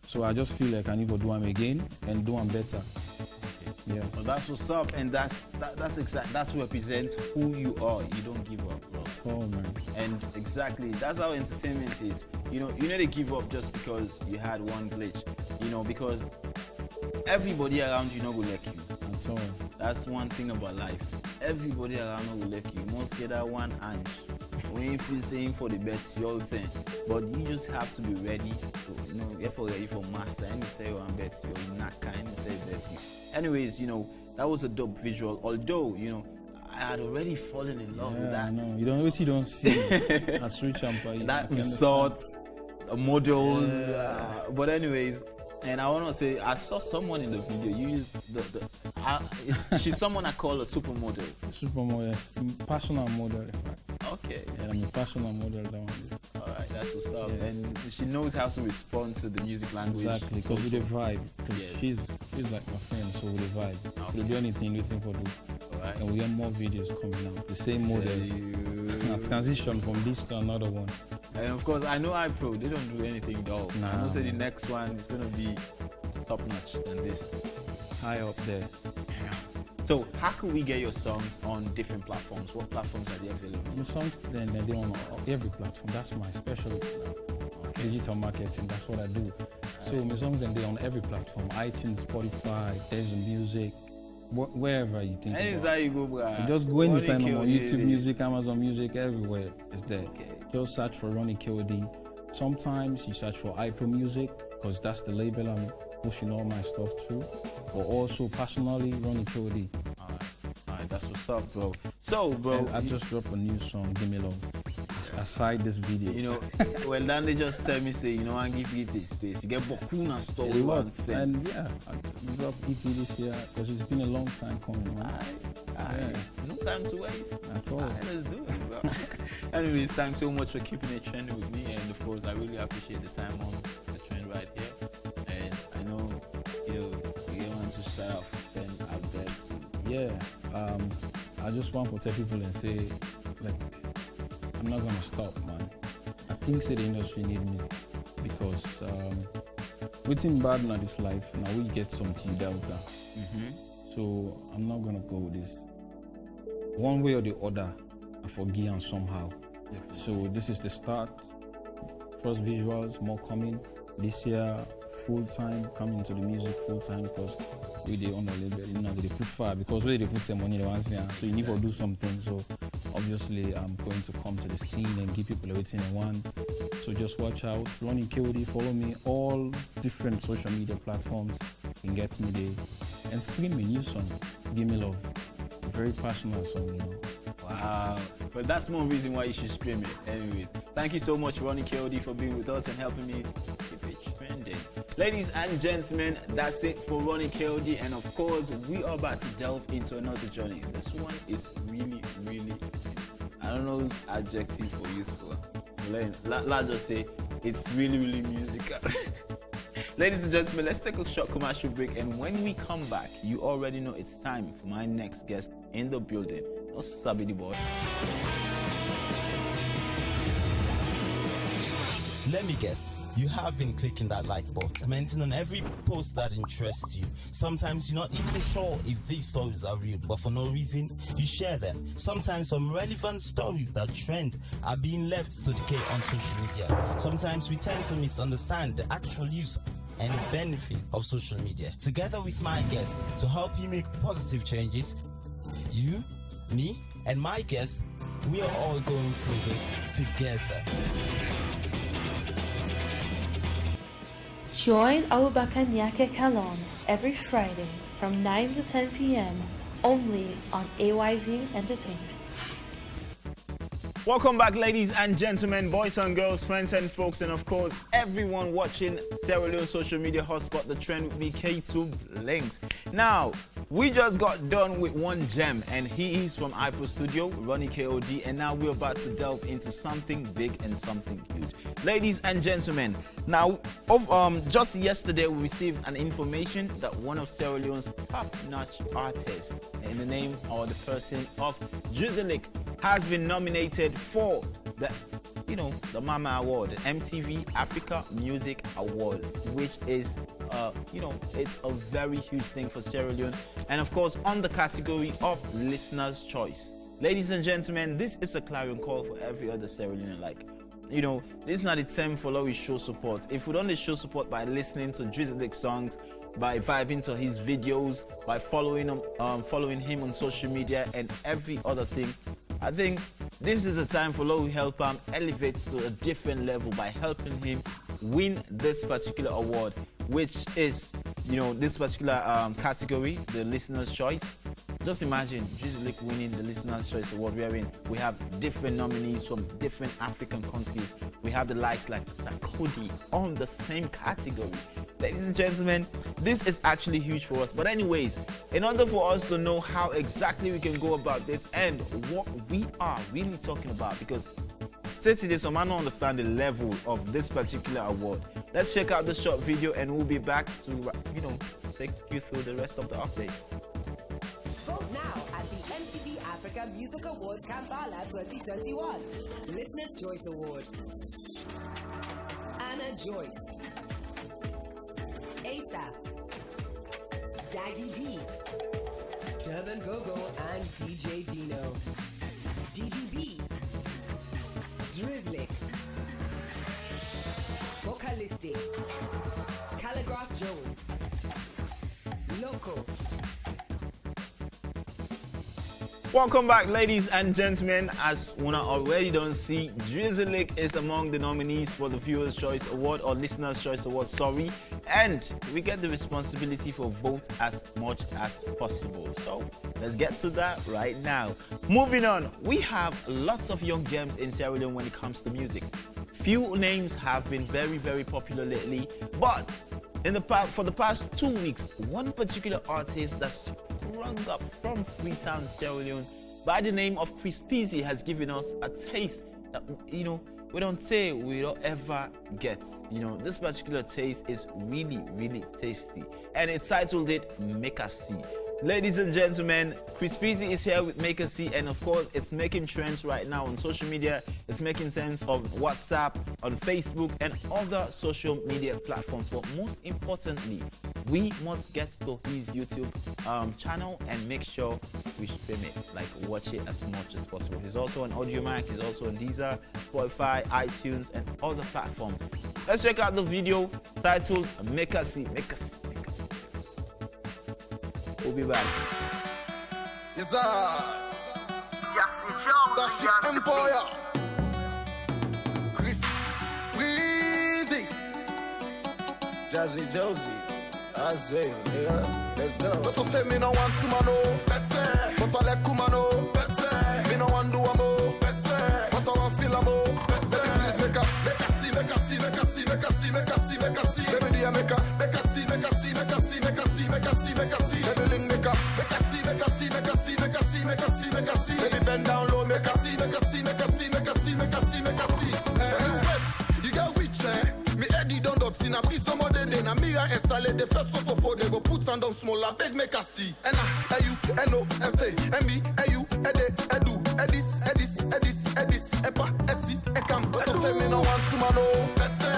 So I just feel like I need to do them again and do them better. Yeah. Well, that's what's up, and that's represents who you are. You don't give up, bro. Oh man. And exactly, that's how entertainment is. You know they give up just because you had one glitch. You know, because everybody around you not will let you. That's all. That's one thing about life. Everybody around not will let you. You must get that one inch. When you feel saying for the best, you're saying. But you just have to be ready to, you know, get ready for master. And you say you want bet you're not kind of say bet. Anyways, you know, that was a dope visual. Although, you know, I had already fallen in love with that. No, you don't see. That's rich and that resort, a model. But anyways, and I want to say, I saw someone in the video use she's someone I call a supermodel. Supermodel, personal model, in fact. Okay. Yeah, I'm a personal model. That one. Alright, that's what's up. Yes. And she knows how to respond to the music language. Exactly, because with the vibe. Yes. She's like my friend, so with the vibe. Okay. We'll do anything for do. Alright. And we have more videos coming out. The same model. Transition from this to another one. And of course, I know iPro, they don't do anything dull. Nah. I know say the next one is going to be top notch than this. High up there. So, how can we get your songs on different platforms? What platforms are they available? My songs, then they're on every platform. That's my specialty. Digital marketing, that's what I do. So my songs, then they're on every platform. iTunes, Spotify, There's Music, wherever you think And about. how you go, bro. You just go in the sign on YouTube Music, Amazon Music, everywhere. It's there. Okay. Just search for Ronnie Kodi. Sometimes you search for iPro Music, because that's the label I'm pushing all my stuff through. Or also personally, Ronnie Kodi. Alright, that's what's up, bro. So, bro, And I just dropped a new song, Give Me Love. Aside this video. You know, well, then they just tell me, say, you know, I give you this space. You get Bokuna stuff. A lot. And yeah, I dropped EP this year because it's been a long time coming. No time to waste. That's all. Let's do it, bro. Anyways, thanks so much for keeping it trending with me. And of course, I really appreciate the time on the trend right here. And I know you want to start off then out there. Yeah, I just want to tell people and say, like, I'm not gonna stop, man. I think the industry need me because waiting bad in this life, now we get something delta. So I'm not gonna go with this. One way or the other, I forgive them somehow. So this is the start. First visuals, more coming. This year, full time, coming to the music full time because we they on the label, you know, they put fire because where they put some money, they want to, so you need to do something. So obviously, I'm going to come to the scene and give people everything they want. So just watch out. Ronnie Kodi, follow me all different social media platforms. You can get me there and stream me new song, Give Me Love. A very personal song, you know. Wow. But that's more reason why you should stream it. Anyways, thank you so much, Ronnie Kodi, for being with us and helping me keep it trending. Ladies and gentlemen, that's it for Ronnie Kodi. And of course, we are about to delve into another journey. This one is really, I don't know whose adjective for useful. Let's just say it's really, musical. Ladies and gentlemen, let's take a short commercial break. And when we come back, you already know it's time for my next guest in the building. No sabby the boy. Let me guess, you have been clicking that like button, commenting on every post that interests you. Sometimes you're not even sure if these stories are real, but for no reason, you share them. Sometimes some relevant stories that trend are being left to decay on social media. Sometimes we tend to misunderstand the actual use and benefit of social media. Together with my guest, to help you make positive changes, you, me, and my guest, we are all going through this together. Join Abubakar Nyake Kalon every Friday from 9 to 10 p.m. only on AYV Entertainment. Welcome back, ladies and gentlemen, boys and girls, friends and folks, and of course, everyone watching Sierra Leone social media hotspot, The Trend with me, K2 Linked. Now, we just got done with one gem, and he is from iPro Studio, Ronnie KOD, and now we're about to delve into something big and something huge. Ladies and gentlemen, now, just yesterday we received an information that one of Sierra Leone's top-notch artists, in the name or the person of Drizilik, has been nominated for the Mama Award, the MTV Africa Music Award, which is, it's a very huge thing for Sierra Leone, and of course on the category of Listener's Choice. Ladies and gentlemen, this is a clarion call for every other Sierra Leone. This is not the time for we show support. If we don't show support by listening to Drizilik songs, by vibing to his videos, by following him on social media and every other thing, I think this is the time for we help him elevate to a different level by helping him win this particular award, which is, this particular category, the Listener's Choice. Just imagine Drizilik winning the Listener's Choice Award, wherein we have different nominees from different African countries. We have the likes like Sarkodie on the same category. Ladies and gentlemen, this is actually huge for us. But anyways, in order for us to know how exactly we can go about this and what we are really talking about, because today some might not understand the level of this particular award, let's check out the short video and we'll be back to take you through the rest of the updates. Vote now at the MTV Africa Music Awards Kampala 2021. Listener's Choice Award. Anna Joyce. ASAP. Daggy D. Durban Gogo and DJ Dino. DDB. Drizilik. Vocalistic. Kaligraph Jones. Loco. Welcome back, ladies and gentlemen. As Una already don't see, Drizilik is among the nominees for the Viewer's Choice Award, or Listener's Choice Award, sorry. And we get the responsibility for vote as much as possible. So let's get to that right now. Moving on, we have lots of young gems in Sierra Leone when it comes to music. Few names have been very, very popular lately, but for the past 2 weeks, one particular artist that's sprung up from Freetown, Sierra Leone, by the name of Crispizzy, has given us a taste that we don't ever get. This particular taste is really, really tasty, and it's titled it Make Us See. Ladies and gentlemen, Crispizzy is here with Make Us See, and of course it's making trends right now on social media. It's making sense on WhatsApp, on Facebook and other social media platforms. But most importantly, we must get to his YouTube channel and make sure we stream it, watch it as much as possible. He's also on Audiomack, he's also on Deezer, Spotify, iTunes and other platforms. Let's check out the video titled Make Us See. Make us. We'll be back. Yes, sir. That's the Empire. Chris Weezy. Jazzy Josie. I say, yeah, let's go. But to say me no want to mano, better. But I like kumano, better. Me no want do a mo, better. But I want feel a mo, better. Please make us see, make us see, make us see, make us see, make us see, make us see. Baby, dear, make us see, make us see, make us see, make us see, make us see, make us see. Baby, link make us see, make us see, make us see, make us see, make us see, make us see. Baby, bend down low, make us see, make us see, make us see, make us see, make us see, make us see. You get witch, me Eddie don't dot in a piece no more than a mirror installed the first so for they go put and down small and beg make us see. And I, you, no, say, and me, you, edis, epa, etsi, ekam. But say me no want to mano, better.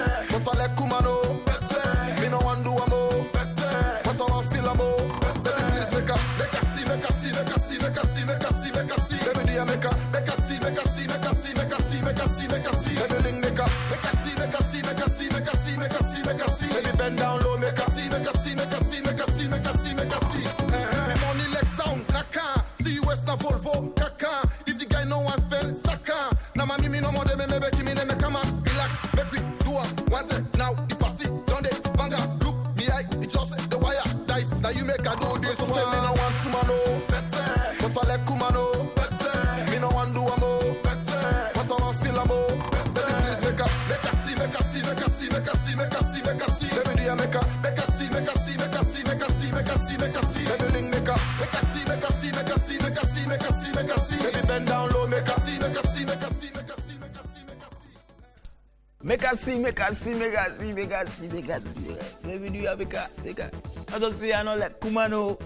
Make us see. Maybe do you make a. I don't see I know like Kumano.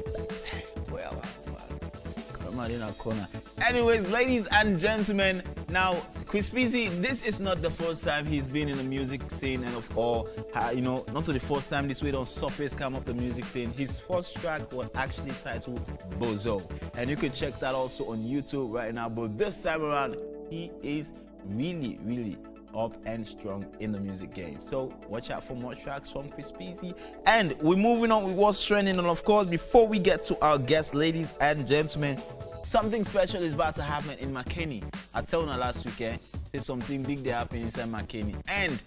In our corner. Anyways, ladies and gentlemen, now Chris Peasy, this is not the first time he's been in the music scene, and of all, you know, not the first time this way don't surface come up the music scene. His first track was actually titled Bozo, and you can check that also on YouTube right now. But this time around, he is really up and strong in the music game. So watch out for more tracks from Chris Peasy. And we're moving on with what's trending. And of course, before we get to our guests, ladies and gentlemen, something special is about to happen in McKinney. I told you last weekend, there's something big that happened inside McKinney. And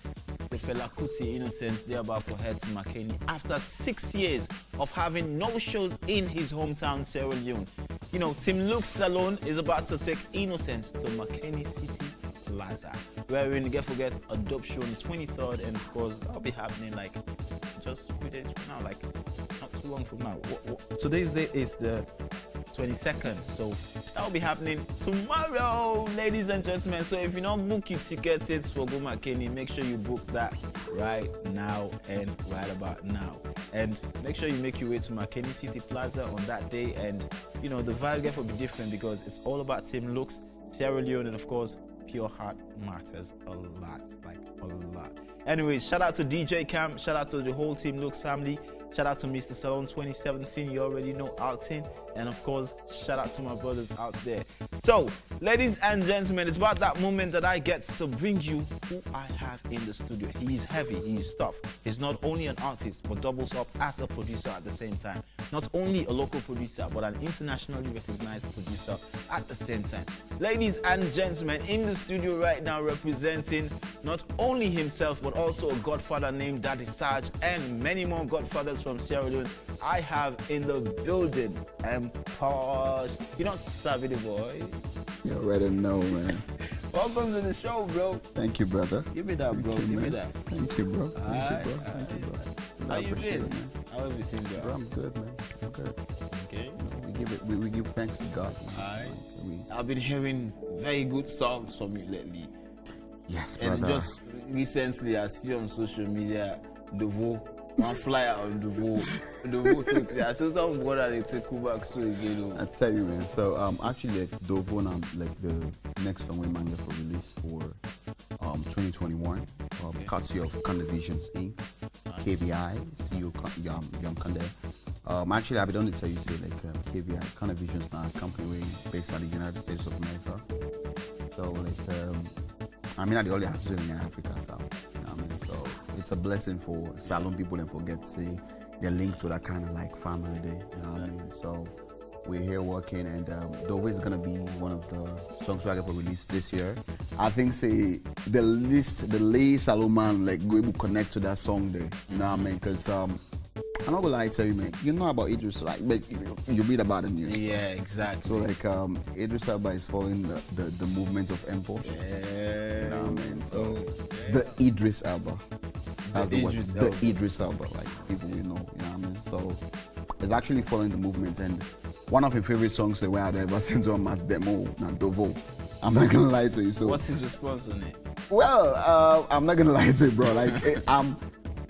the fella Kuti Innocence, they're about to head to McKinney after 6 years of having no shows in his hometown, Sierra Leone. You know, Tim Luke's Salon is about to take Innocence to McKinney City Plaza, where we're gonna forget a dope show on the 23rd, and of course that'll be happening like just 2 days from now, like not too long from now. Today's date is the 22nd, so that'll be happening tomorrow, ladies and gentlemen. So if you don't book your tickets for Go McKinney, make sure you book that right now and right about now, and make sure you make your way to McKinney City Plaza on that day. And you know, the vibe get will be different because it's all about Tim Looks, Sierra Leone, and of course Pure Heart matters a lot, like a lot. Anyways, shout out to DJ Cam, shout out to the whole Team Looks family, shout out to Mr. Salon 2017, you already know, Altin, and of course shout out to my brothers out there. So ladies and gentlemen, it's about that moment that I get to bring you who I have in the studio. He is heavy, he is tough. He's not only an artist but doubles up as a producer at the same time. Not only a local producer but an internationally recognized producer at the same time. Ladies and gentlemen, in the studio right now, representing not only himself but also a godfather named Daddy Sarge and many more godfathers from Sierra Leone, I have in the building Posh. You don't savvy the boy. You already know, man. Welcome to the show, bro. Thank you, brother. Give me that, bro. Give me that. Thank you, bro. Thank you, bro. How you been? How everything, bro? Bro, I'm good, man. I'm good. Okay. We give thanks to God. I've been hearing very good songs from you lately. Yes, brother. And just recently, I see on social media, one flyer on Dovo. I saw some brother they take back so again. I tell you, man. So actually, like Dovo, like the next song we might get for release for 2021, courtesy of Kanda Visions Inc. KVI, CEO Young Kanda. Actually, I've been on to tell you, say like KVI, Kanda Visions, now a company based out of the United States of America. So like, I mean, I the only artist in Africa, so you know what I mean. So it's a blessing for Salon people and forget to say they're linked to that kind of like family day, you know what I mean. So we're here working, and Dovo is gonna be one of the songs we're gonna release this year. I think say the lay Salon man like go able to connect to that song there, you know what I mean? Because I'm not gonna lie to you, man. You know about Idris, like, but you read about the news. Yeah, exactly. So like, Idris Elba is following the movements of M-Port. Yeah. You know what I mean? So the Idris Elba. That's the word. The Idris Elba, like people we know. You know what I mean? So it's actually following the movements, and one of your favorite songs that we had ever sent on mass demo, now Dovo. I'm not gonna lie to you. So what's his response on it? Well, I'm not gonna lie to you, bro. Like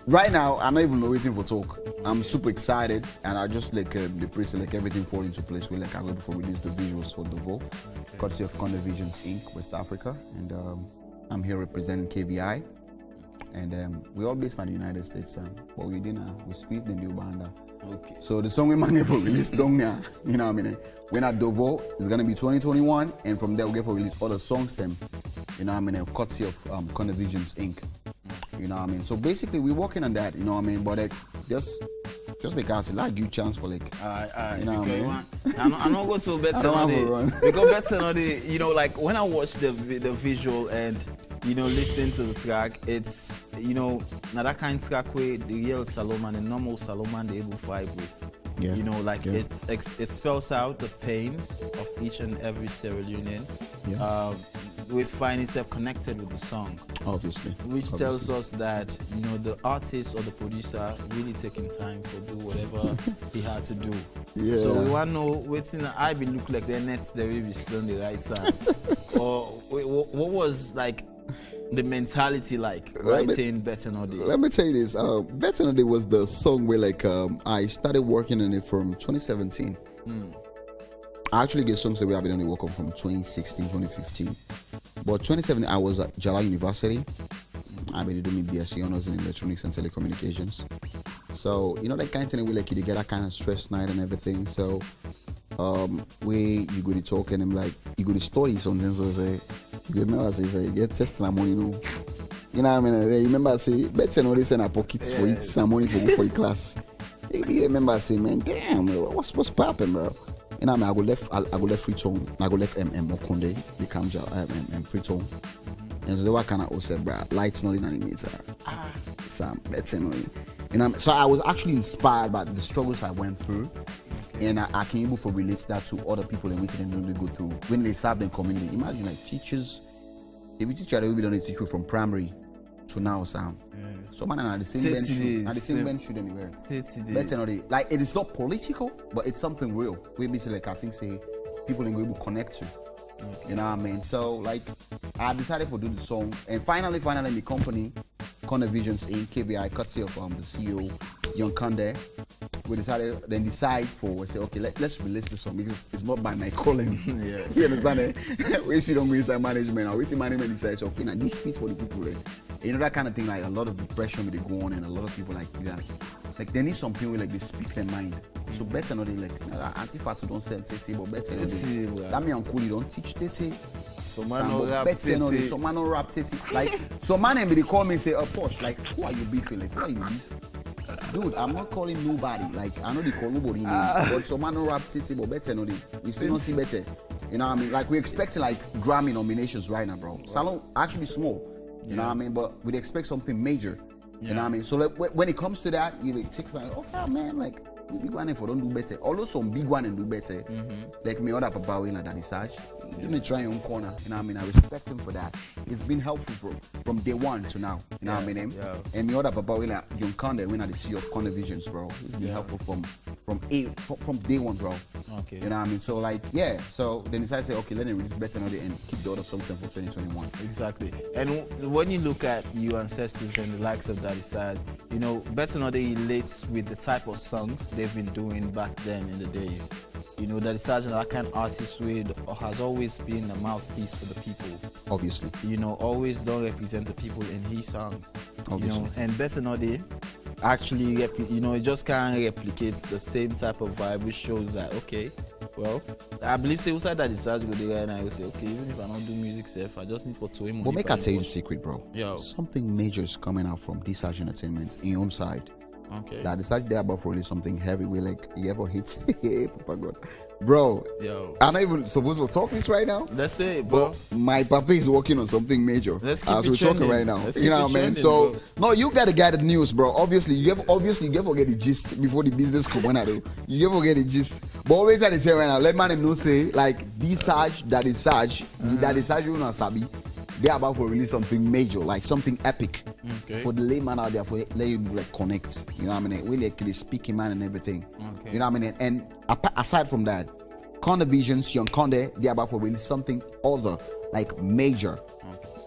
right now, I'm not even waiting for talk. I'm super excited, and I just like the priest, like everything fall into place. We like I wait before we release the visuals for Dovo, courtesy of Kanda Visions Inc. West Africa, and I'm here representing KVI, and we're all based in the United States, but we speak in the Uganda. Okay. So the song we might get for release down there, you know what I mean? When at Dovo, it's gonna be 2021, and from there we get for release other songs them, you know what I mean? Courtesy of Kanda Visions Inc. You know what I mean? So basically we're working on that, you know what I mean? But like just because I like you chance for like you know what I mean? I'm not going to better on it. Because better on it, you know, like when I watch the visual and you know listening to the track, it's you know now that kind of track where the real Salomon and normal Salomon they able to vibe with. Yeah. You know, like it spells out the pains of each and every Sierra Leonean. Yeah. We find itself connected with the song, obviously, which tells us that you know the artist or the producer really taking time to do whatever he had to do. Yeah. So we want to know waiting. I be look like their nets they will be still on the right side, or what was like the mentality like writing Better Not Day? Let me tell you this. Better Not Day was the song where like I started working on it from 2017. I actually get songs that we have been only working from 2016, 2015. But 2017, I was at Jala University. I've been doing BSc honors in electronics and telecommunications. So, you know, that kind of thing, we like you to get that kind of stress night and everything. So, you go to talk and I'm like, you go to study something. So, say, you remember, say, you get tested and money, you know what I mean? You remember, I say, better know this in our pockets for it, some money for the class. You remember, I say, man, damn, what's popping, bro? You know what I mean? I go left free tone. I go left Okonde, the Kamja, free tone. And so what kind of said, bro, lights not in animator. Some better know. You know, so I was actually inspired by the struggles I went through, and I can able to relate that to other people and what they go through when they serve them community. Imagine like teachers, if you teacher, they will be done teach you from primary to now, Sam. So man, at the same bench, shoot anywhere. Better not like it is not political, but it's something real. We basically like I think say people ain't able to connect to. You know what I mean? So like I decided to do the song, and finally the company Corner Visions Inc. KVI, courtesy of the CEO Young Kande, we decide for say okay, let's release the song because it's not by my calling. You understand it? We see don't go inside management, or we see management decides okay, now this fits for the people. You know that kind of thing, like a lot of depression will go on, and a lot of people like they need some people like they speak their mind. So better not like anti-fatu don't sell tete, but better not that me and Kuli don't teach tete. So man no rap tete. So man no rap tete. Like so man and they call me and say, Posh, like who are you beefing? Like who are you beefing? Dude, I'm not calling nobody. Like I know they call nobody name, but so man no rap tete, but better not we still don't see better. You know what I mean? Like we're expecting like Grammy nominations right now, bro. Salon actually small. You know what I mean? But we expect something major. You know what I mean? So like, when it comes to that, you like, take like, okay, man, like big one if I don't do better. Although some big one and do better, like me other papa will like that research. You need to try your own corner. You know what I mean? I respect him for that. It's been helpful from day one to now. You know what I mean? And me other papa will like Young Kande when I the CEO of Corner Visions, bro. It's been helpful from day one, bro. Okay. You know what I mean? So like so then decided to say okay, let me release Better Not Day and keep the other songs for 2021. Exactly. And when you look at you ancestors and the likes of Daddy Size, you know, Better Not Day relates with the type of songs they've been doing back then in the days. You know, Daddy Size and that kind of artist has always been a mouthpiece for the people. Obviously. You know, always don't represent the people in his songs. Obviously. You know, and Better Not Day actually, you know, it just kind of replicates the same type of vibe, which shows that, okay, well, I believe say outside that Size go there and I will say, okay, even if I don't do music safe, I just need for 2 months. But make I tell you the secret, bro. Yo. Something major is coming out from Disage Entertainment in your own side. Okay. That Disage there about really something heavy. We like you ever hit Papa God. Bro, I'm not even supposed to talk this right now. Let's say, bro. But my papa is working on something major as we're talking right now. Let's you know what I mean? So bro. No, you gotta get the news, bro. Obviously, you ever get the gist before the business come on. You ever get the gist. But always at the tell right now, let man know say like this Saj, that is Saj, that is Saj, you know Sabi. They're about to release something major, like something epic for the layman out there, for let you like connect. You know what I mean? We like the speaking man and everything. You know what I mean? And aside from that, Corner Visions, Young Kande, they're about to release something other, like major.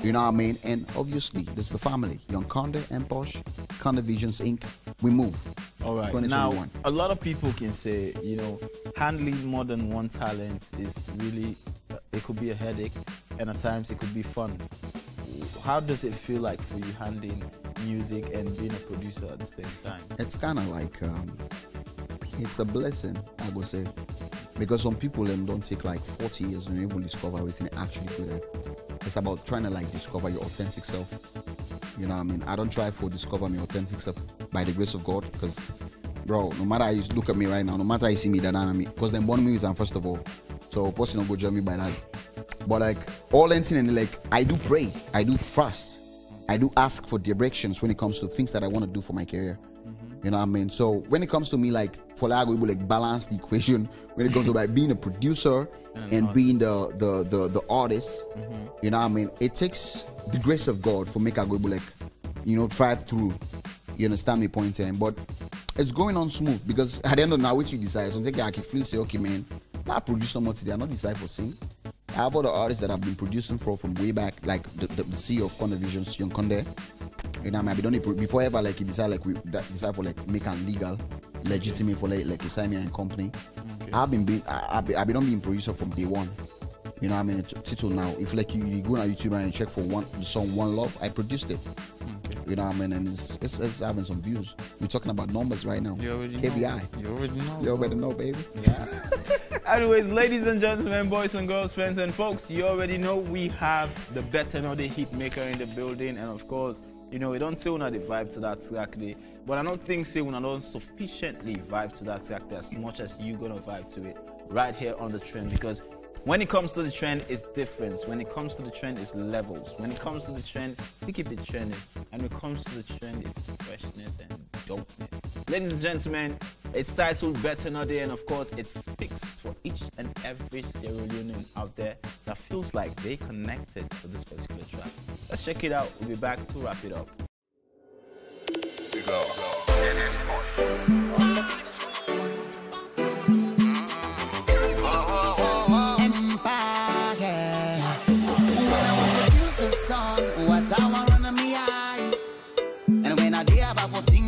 You know what I mean? And obviously, this is the family. Young Kande and Posh, Corner Visions Inc. We move. All right. Now, a lot of people can say, you know, handling more than one talent is really, it could be a headache, and at times it could be fun. How does it feel like for you handling music and being a producer at the same time? It's kind of like, it's a blessing, I would say. Because some people don't take like 40 years to even discover everything they actually good at. It's about trying to like discover your authentic self. You know what I mean? I don't try to discover my authentic self by the grace of God, because bro, no matter how you look at me right now, no matter how you see me, that I'm me, because them born me is first of all. So person don't go judge me by that. But like all anything, and like I do pray, I do fast, I do ask for directions when it comes to things that I want to do for my career. You know what I mean? So when it comes to me, like for like we will like balance the equation when it comes to like being a producer and being the artist. You know what I mean? It takes the grace of God for make I go like, you know, drive through. You understand me point in? But it's going on smooth because at the end of now, which you decide, so take I can feel say, okay, man, I produce so much today. I not decide for sing. I have other artists that I've been producing for from way back, like the CEO of Condivisions, Young Conde. You know, maybe don't before ever like he decide like we decide for like make an legal, legitimate for like a Simon and company. Okay. I've been on being producer from day one. You know what I mean? Till now, if like you go on YouTube and check for the song One Love, I produced it. Okay. You know what I mean? And it's having some views. We're talking about numbers right now. You already KBI. know. You already know. You already know, baby. Yeah. Anyways, ladies and gentlemen, boys and girls, friends and folks, you already know we have the Better Know the hit maker in the building, and of course, you know, we don't say una the vibe to that track there, but I don't think say una don't sufficiently vibe to that track as much as you gonna vibe to it right here on the trend, because when it comes to the trend, it's different. When it comes to the trend, it's levels. When it comes to the trend, we keep it trending. And when it comes to the trend, it's freshness and dopeness. Ladies and gentlemen, it's titled Better Know the, and of course, it speaks for each and every Sierra Leonean out there that feels like they connected to this particular track. Let's check it out. We'll be back to wrap it up.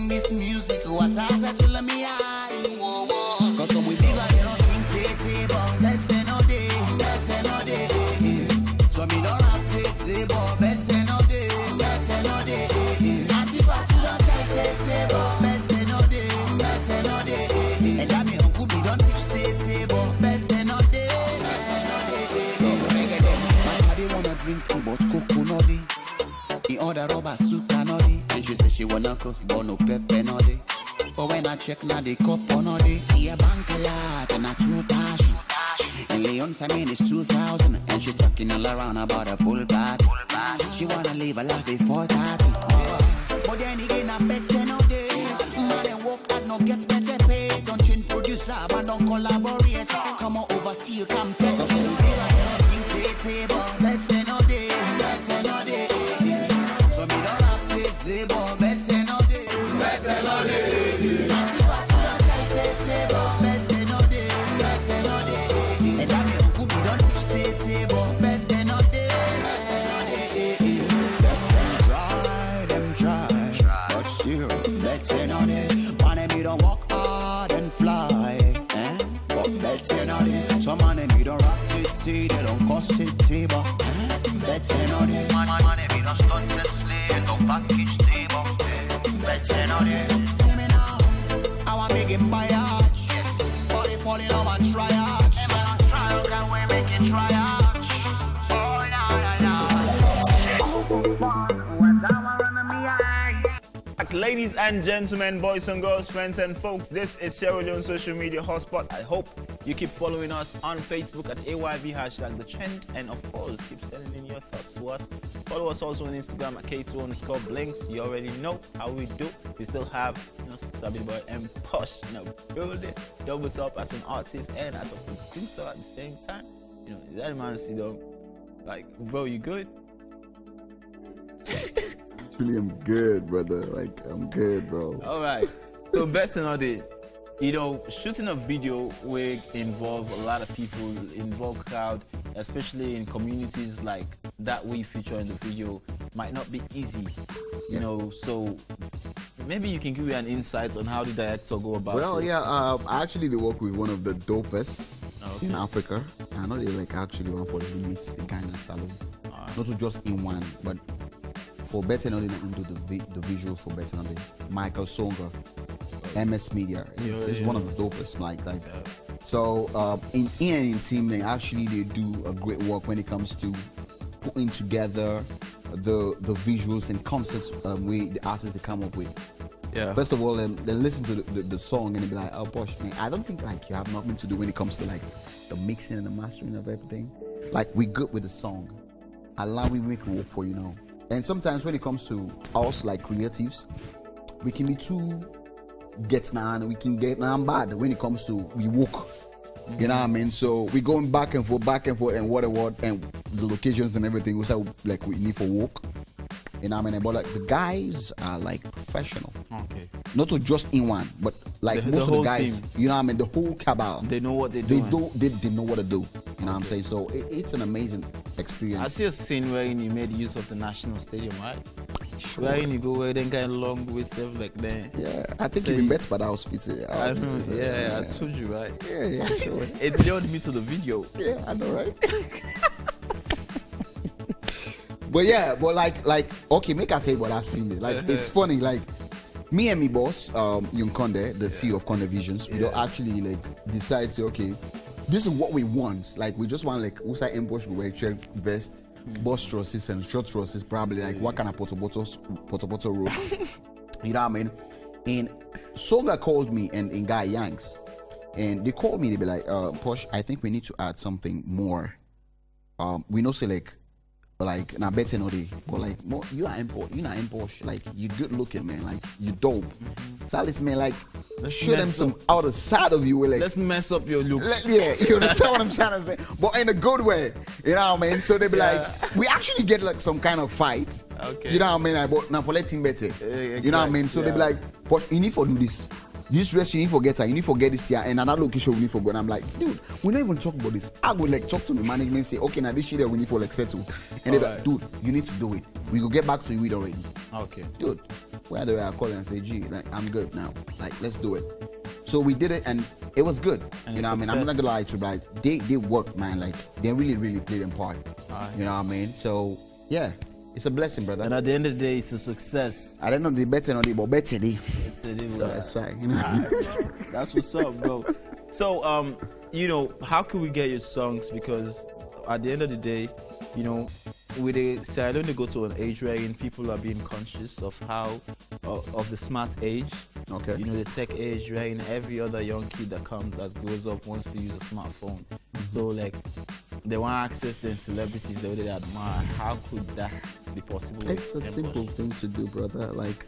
This music, what I said to let me eye. Cause some we bigger, they don't sing tete, but better no day, better no day. So me don't rap tete, but better no day, better no day. Anti-fat, you don't say tete, but better no day, better no day. And that me uncle, me don't teach tete, but better no day, better no day. My daddy wanna drink tea, but cocoa no day. He order rubber suka no day. And she say she wanna cook, but no pepper no day. But when I check now the cup on no day, see a bank a lot and a 2,000. And Leon say me it's 2,000. And she talking all around about a pool party. She wanna live a life before 30. But then again I better no day. Man they work hard, no get better pay. Don't change producer, man don't collaborate. Come on oversee you come take. Cause you know they but better no day, better no day. So me don't have tete, but better no day, better no day. Anti-fat, you don't say tete, but better no day, better no day. And that me uncle me don't teach tete, but better no day, better no day. Them try, but still better no day. Man, me don't work hard and fly, but better no day. Some man me don't rock tete, they don't cost tete, but better no day. Man, me don't stunt and slay, don't package table. Better no day. See me now, I want make him buy a hatch. Yes. But if falling on and try hatch. Hey man, try can we make it try hatch? Oh Ladies and gentlemen, boys and girls, friends and folks, this is Sierra Leone social media hotspot. I hope you keep following us on Facebook at AYV # the trend, and of course keep sending in your thoughts to us. Follow us also on Instagram at K2_blinks. You already know how we do. We still have Sabi Boy and Posh building, doubles up as an artist and as a producer at the same time. You know, that man see though, like, bro, you good? Actually, I'm good, brother. Like, I'm good, bro. All right. So, Better Know the, you know, shooting a video will involve a lot of people, involve crowd, especially in communities like that we feature in the video, might not be easy, you know. So, maybe you can give me an insight on how the director go about it. Well, yeah, actually, they work with one of the dopest in Africa. I know they like actually one for the limits, the Ghana salon. Not to just in one, but for Better Know the, do the visual for Better Know the. Michael Songa, MS Media, is one of the dopest. So in team, they do a great work when it comes to putting together the visuals and concepts the artists they come up with. Yeah. First of all, then listen to the song and they be like, oh, Posh, man, I don't think like you have nothing to do when it comes to like the mixing and the mastering of everything. Like, we good with the song. Allow we make it work for you now. And sometimes when it comes to us like creatives, we can be too get now and we can get now bad when it comes to we work. You know what I mean? So we going back and forth and what and the locations and everything we say like we need for work. You know what I mean? But like the guys are like professional. Okay. Not to just in one, but like most of the guys, team. You know what I mean? The whole cabal. They know what they do. They know what to do. You know what I'm saying? So it's an amazing experience. I see a scene wherein you made use of the National Stadium, right? Sure. Wherein you go where then kind of long with stuff like that. Yeah, I think you've been better by the outfit. I told you, right? Yeah, sure. It lured me to the video. Yeah, I know, right? But yeah, but like, okay, make I tell you what I seen. Like, it's funny, like, me and me boss, Young Conde, the CEO of Conde Visions, we don't actually like decide, say, okay, this is what we want. Like, we just want like Usa Embosh go wear check vest, boss trusses and short trusses, probably like what kind of poto rope. You know what I mean? And Soga called me and Guy Yanks, and they called me. They be like, Posh, I think we need to add something more. We know say like now better no day, but like more, you not import, like you good looking, man, like you dope. So at least, man, like show them some other side of you. Where, like, let's mess up your looks. Yeah, you understand what I'm trying to say, but in a good way, you know what I mean? So they be like, we actually get like some kind of fight. Okay. You know what I mean? Like, but now for letting better. Exactly. You know what I mean? So they be like, but you need to do this. This dress you need to get her, you need to get this here, and another location we need to go. And I'm like, dude, we don't even talk about this. I would like talk to the management and say, okay, now this shit we need to like settle. And they're like, dude, you need to do it. We will get back to you with already. Okay. Dude, where the way I call and say, gee, like I'm good now. Like, let's do it. So we did it and it was good. And you know what I mean? I'm not gonna lie to you, like they worked, man, like they really played their part. You know what I mean? So yeah. It's a blessing, brother. And at the end of the day, it's a success. I don't know the better or the but better. It's a deal. That's right. You know? That's what's up, bro. So, you know, how can we get your songs? Because at the end of the day, you know, with I don't go to an age wherein people are being conscious of how of the smart age. Okay. You know, the tech age wherein every other young kid that grows up wants to use a smartphone. So like, they want access to celebrities they already admire. How could that be possible? It's a simple thing to do, brother. Like,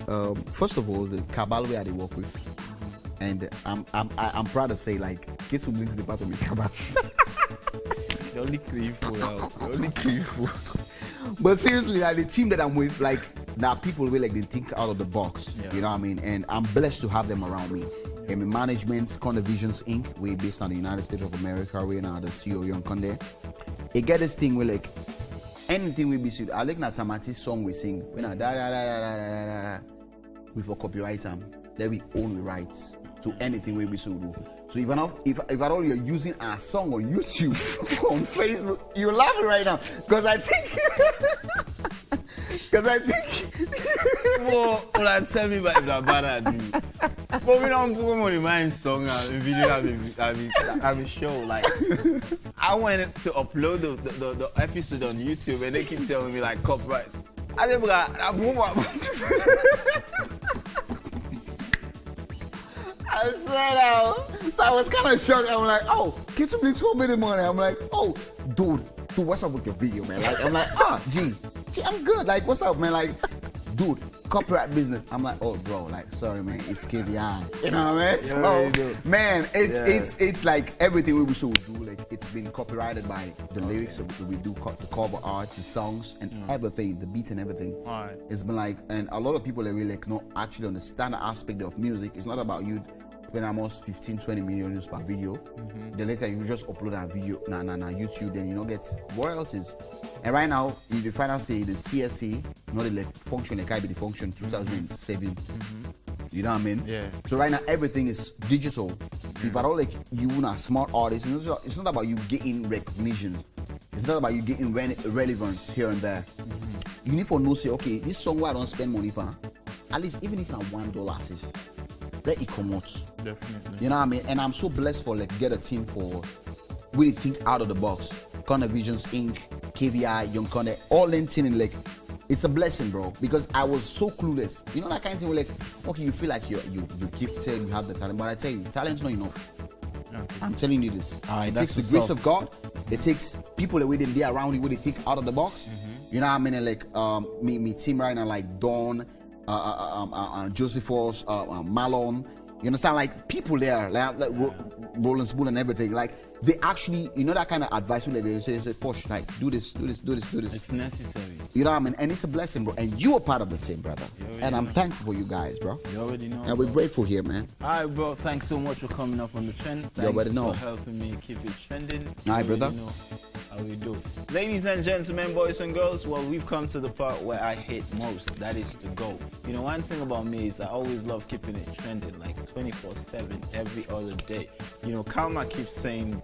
first of all, the cabal way I work with, and I'm proud to say, like, kids who brings the part of me cabal. You're only creepful, you're only creepful. But seriously, like the team that I'm with, like, now people really like they think out of the box. Yeah. You know what I mean? And I'm blessed to have them around me. And my management, Conde Visions Inc., we're based on the United States of America. We're now the CEO Young Conde. They get this thing where like anything we be sued. I like that Tamati song we sing. We now da. We for copyright them. Then we own the rights to anything we be sued. So if at all you're using our song on YouTube, on Facebook, you're laughing right now because I think. Well, tell me about the bad dude. But we don't promote my song and video have a show. Like, I wanted to upload the episode on YouTube and they keep telling me like copyright. I said, I swear now. So I was kind of shocked. I'm like, oh, Kitchen Blix told me the money. I'm like, oh, dude, what's up with your video, man? Like, I'm like, gee, I'm good. Like, what's up, man? Like, dude, copyright business. I'm like, oh, bro, like, sorry, man, it's KVI. You know what I mean? So, man, it's like everything we should do. Like, it's been copyrighted by the lyrics. So we do the cover art, the songs, and everything, the beats and everything. It's been like, and a lot of people that really like not actually understand the aspect of music. It's not about you spend almost 15-20 million views per video. Then later you just upload that video na YouTube, then you don't get royalties. And right now, if you find out say the CSA, not the like function, it can't be the function 2007. You know what I mean? Yeah. So right now everything is digital. If at all like you are a smart artist, it's not about you getting recognition. It's not about you getting relevance here and there. You need to know say, okay, this song where I don't spend money for, at least even if I'm $1, let it come out. Definitely. You know what I mean? And I'm so blessed for like get a team for really think out of the box. Conde Visions Inc., KVI, Young Conde, all them team in like it's a blessing, bro. Because I was so clueless. You know that kind of thing where like, okay, you feel like you're gifted, you have the talent, but I tell you, talent's not enough. I'm telling you this. It takes the grace of God. It takes people that wait there around you where they think out of the box. You know what I mean? And like me team right now like Dawn, Josephus, Malone, you understand? Like people there, like Roland Spoon and everything. Like they actually, you know, that kind of advice when they say, Posh, like, do this. It's necessary. You know what I mean? And it's a blessing, bro. And you are part of the team, brother. And I'm thankful for you guys, bro. You already know. And we're grateful here, man. All right, bro. Thanks so much for coming up on the trend. You already know. Thanks for helping me keep it trending. All right, brother. Know how we do. Ladies and gentlemen, boys and girls, well, we've come to the part where I hate most. That is to go. You know, one thing about me is I always love keeping it trending, like 24/7, every other day. You know, Kalma keeps saying,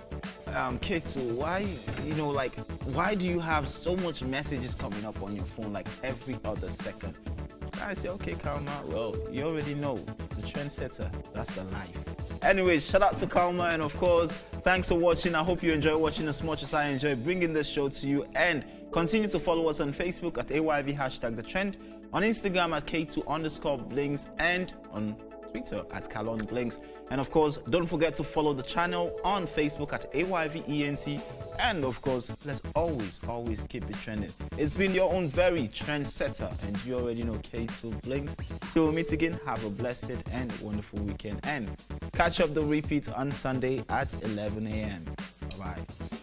Ketu, why, you know, like, why do you have so much messages coming up on your phone like every other second? I say, okay, Kalma, well, you already know, the trendsetter, that's the life. Anyways, shout out to Kalma, and of course, thanks for watching. I hope you enjoy watching as much as I enjoy bringing this show to you, and continue to follow us on Facebook at AYV #TheTrend, on Instagram at K2_Blinks, and on Twitter at Kalon Blinks. And of course, don't forget to follow the channel on Facebook at AYVENT. And of course, let's always keep it trending. It's been your own very trendsetter, and you already know, K2 Blinks. Till we meet again, have a blessed and wonderful weekend, and catch up the repeat on Sunday at 11 a.m. Bye-bye.